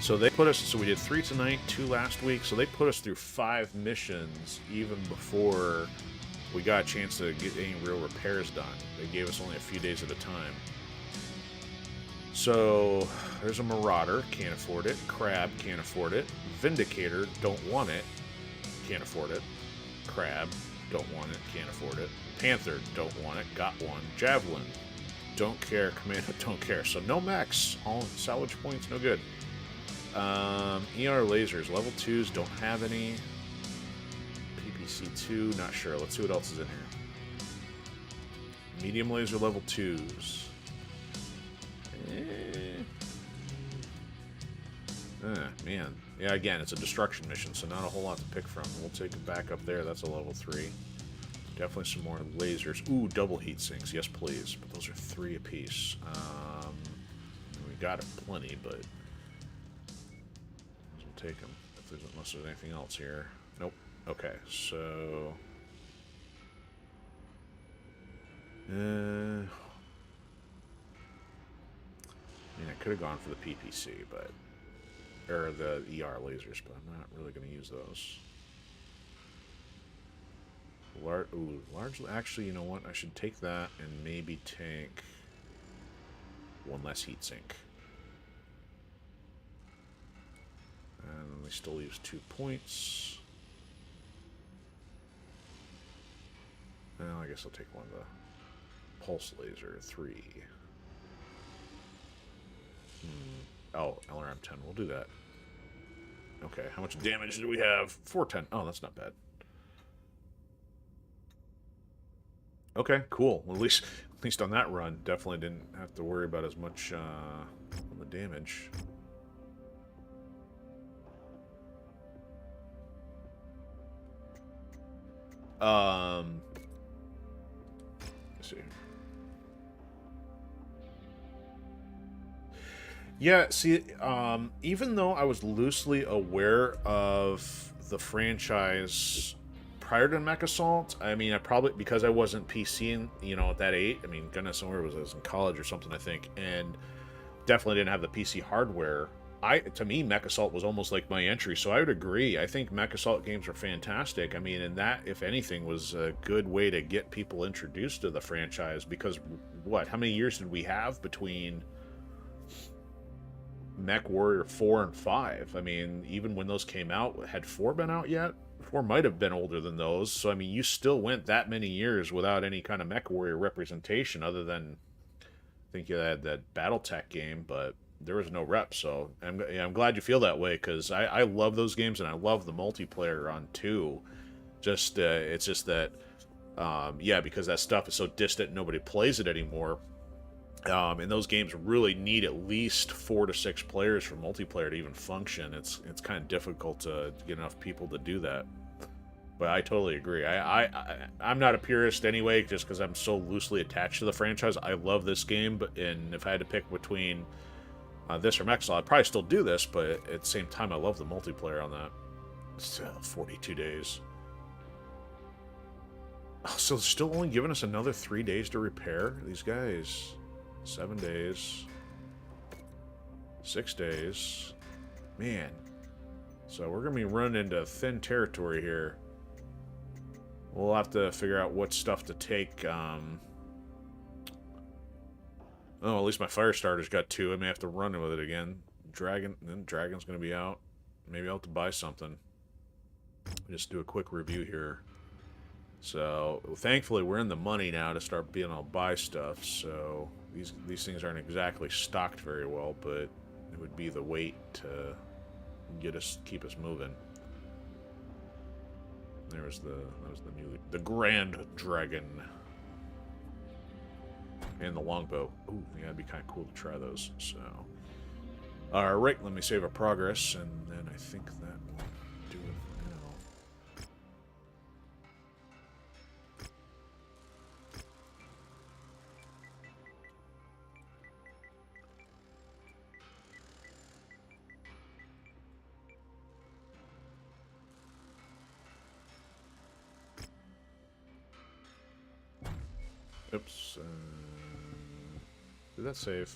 So they put us, so we did 3 tonight, 2 last week, so they put us through 5 missions even before we got a chance to get any real repairs done. They gave us only a few days at a time. So there's a Marauder, can't afford it. Crab, can't afford it. Vindicator, don't want it, can't afford it. Crab, don't want it, can't afford it. Panther, don't want it, got one. Javelin, don't care. Commando, don't care. So no mechs, all salvage points, no good. ER lasers, level 2s, don't have any. PPC 2, not sure. Let's see what else is in here. Medium laser, level 2s. Man. Yeah, again, it's a destruction mission, so not a whole lot to pick from. We'll take it back up there. That's a level 3. Definitely some more lasers. Ooh, double heat sinks. Yes, please. But those are 3 apiece. We got plenty, but we'll take them unless there's anything else here. Nope. Okay, so I mean, I could have gone for the PPC, but or the ER lasers, but I'm not really going to use those. Largely, actually, you know what? I should take that and maybe take 1 less heat sink. And we still use 2 points. Well, I guess I'll take one of the pulse laser, 3. Oh, LRM 10. We'll do that. Okay, how much damage do we have? 410. Oh, that's not bad. Okay, cool. Well, at least on that run, definitely didn't have to worry about as much on the damage. Let's see. Yeah, see, even though I was loosely aware of the franchise prior to Mech Assault, I mean, I probably, because I wasn't PCing, you know, at that age, I mean, goodness, I was in college or something, I think, and definitely didn't have the PC hardware. To me, Mech Assault was almost like my entry, so I would agree. I think Mech Assault games are fantastic. I mean, and that, if anything, was a good way to get people introduced to the franchise, because, how many years did we have between MechWarrior 4 and 5? I mean, even when those came out, had 4 been out yet? 4 might have been older than those, so I mean, you still went that many years without any kind of MechWarrior representation, other than, I think you had that BattleTech game, but there was no rep, so I'm glad you feel that way, because I love those games, and I love the multiplayer on 2. Just, it's just that, yeah, because that stuff is so distant, nobody plays it anymore. And those games really need at least 4 to 6 players for multiplayer to even function. It's kind of difficult to get enough people to do that. But I totally agree. I'm not a purist anyway, just because I'm so loosely attached to the franchise. I love this game, and if I had to pick between this or Mexal, I'd probably still do this, but at the same time, I love the multiplayer on that. It's 42 days. Oh, so they're still only giving us another 3 days to repair? These guys... 7 days, 6 days, man. So we're going to be running into thin territory here. We'll have to figure out what stuff to take. Oh, at least my fire starter's got 2. I may have to run with it again. Dragon's going to be out. Maybe I'll have to buy something. Just do a quick review here. So, thankfully, we're in the money now to start being able to buy stuff. So, these things aren't exactly stocked very well, but it would be the weight to keep us moving. That was the Grand Dragon. And the longbow. Ooh, yeah, it'd be kind of cool to try those. So, alright, let me save our progress, and then I think that will do it for now. Oops. Did that save?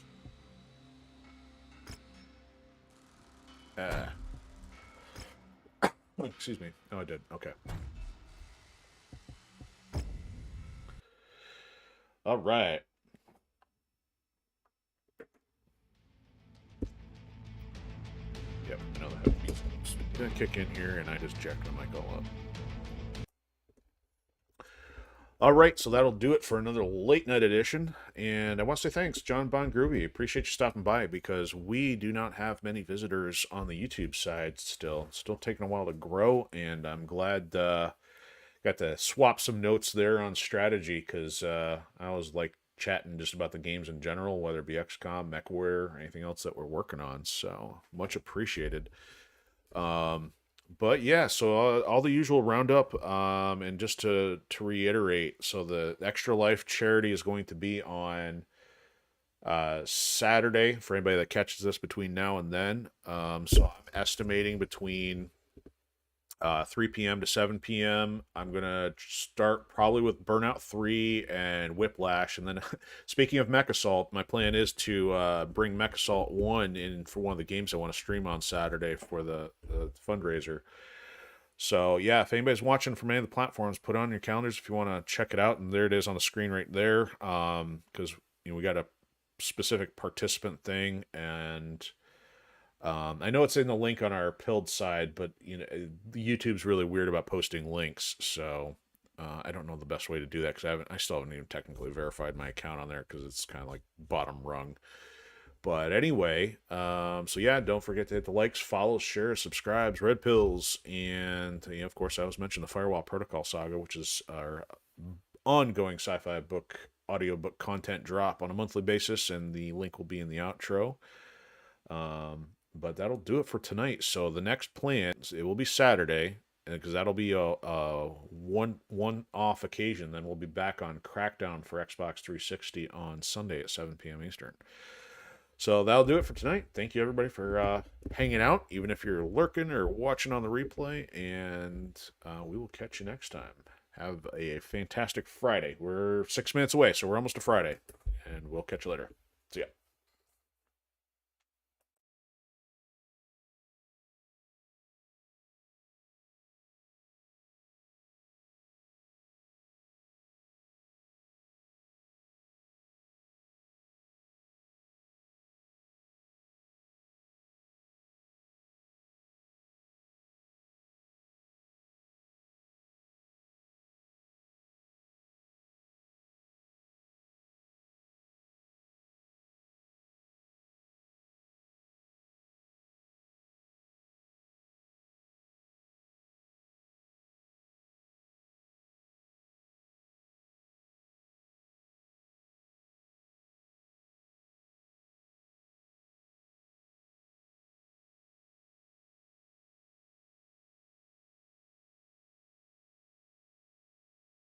Excuse me. Oh, I did. Okay. All right. Yep, I know that beat's gonna kick in here, and I just jacked my mic all up. All right, so that'll do it for another late night edition. And I want to say thanks, John Bon Groovy. Appreciate you stopping by because we do not have many visitors on the YouTube side still. Still taking a while to grow, and I'm glad got to swap some notes there on strategy because I was like chatting just about the games in general, whether it be XCOM, MechWarrior, or anything else that we're working on. So much appreciated. But yeah, so all the usual roundup, and just to reiterate, so the Extra Life charity is going to be on Saturday for anybody that catches this between now and then. So I'm estimating between 3 p.m. to 7 p.m. I'm going to start probably with Burnout 3 and Whiplash. And then, speaking of Mech Assault, my plan is to bring Mech Assault 1 in for one of the games I want to stream on Saturday for the fundraiser. So, yeah, if anybody's watching from any of the platforms, put it on your calendars if you want to check it out. And there it is on the screen right there. Because, we got a specific participant thing, and I know it's in the link on our Pilled side, but YouTube's really weird about posting links, so I don't know the best way to do that because I still haven't even technically verified my account on there because it's kind of like bottom rung. But anyway, so yeah, don't forget to hit the likes, follows, shares, subscribes, red pills, and of course I always mentioned the Firewall Protocol Saga, which is our ongoing sci-fi book audiobook content drop on a monthly basis, and the link will be in the outro. But that'll do it for tonight. So the next plan, it will be Saturday, because that'll be a one-off occasion. Then we'll be back on Crackdown for Xbox 360 on Sunday at 7 p.m. Eastern. So that'll do it for tonight. Thank you, everybody, for hanging out, even if you're lurking or watching on the replay. And we will catch you next time. Have a fantastic Friday. We're 6 minutes away, so we're almost to Friday. And we'll catch you later. See ya.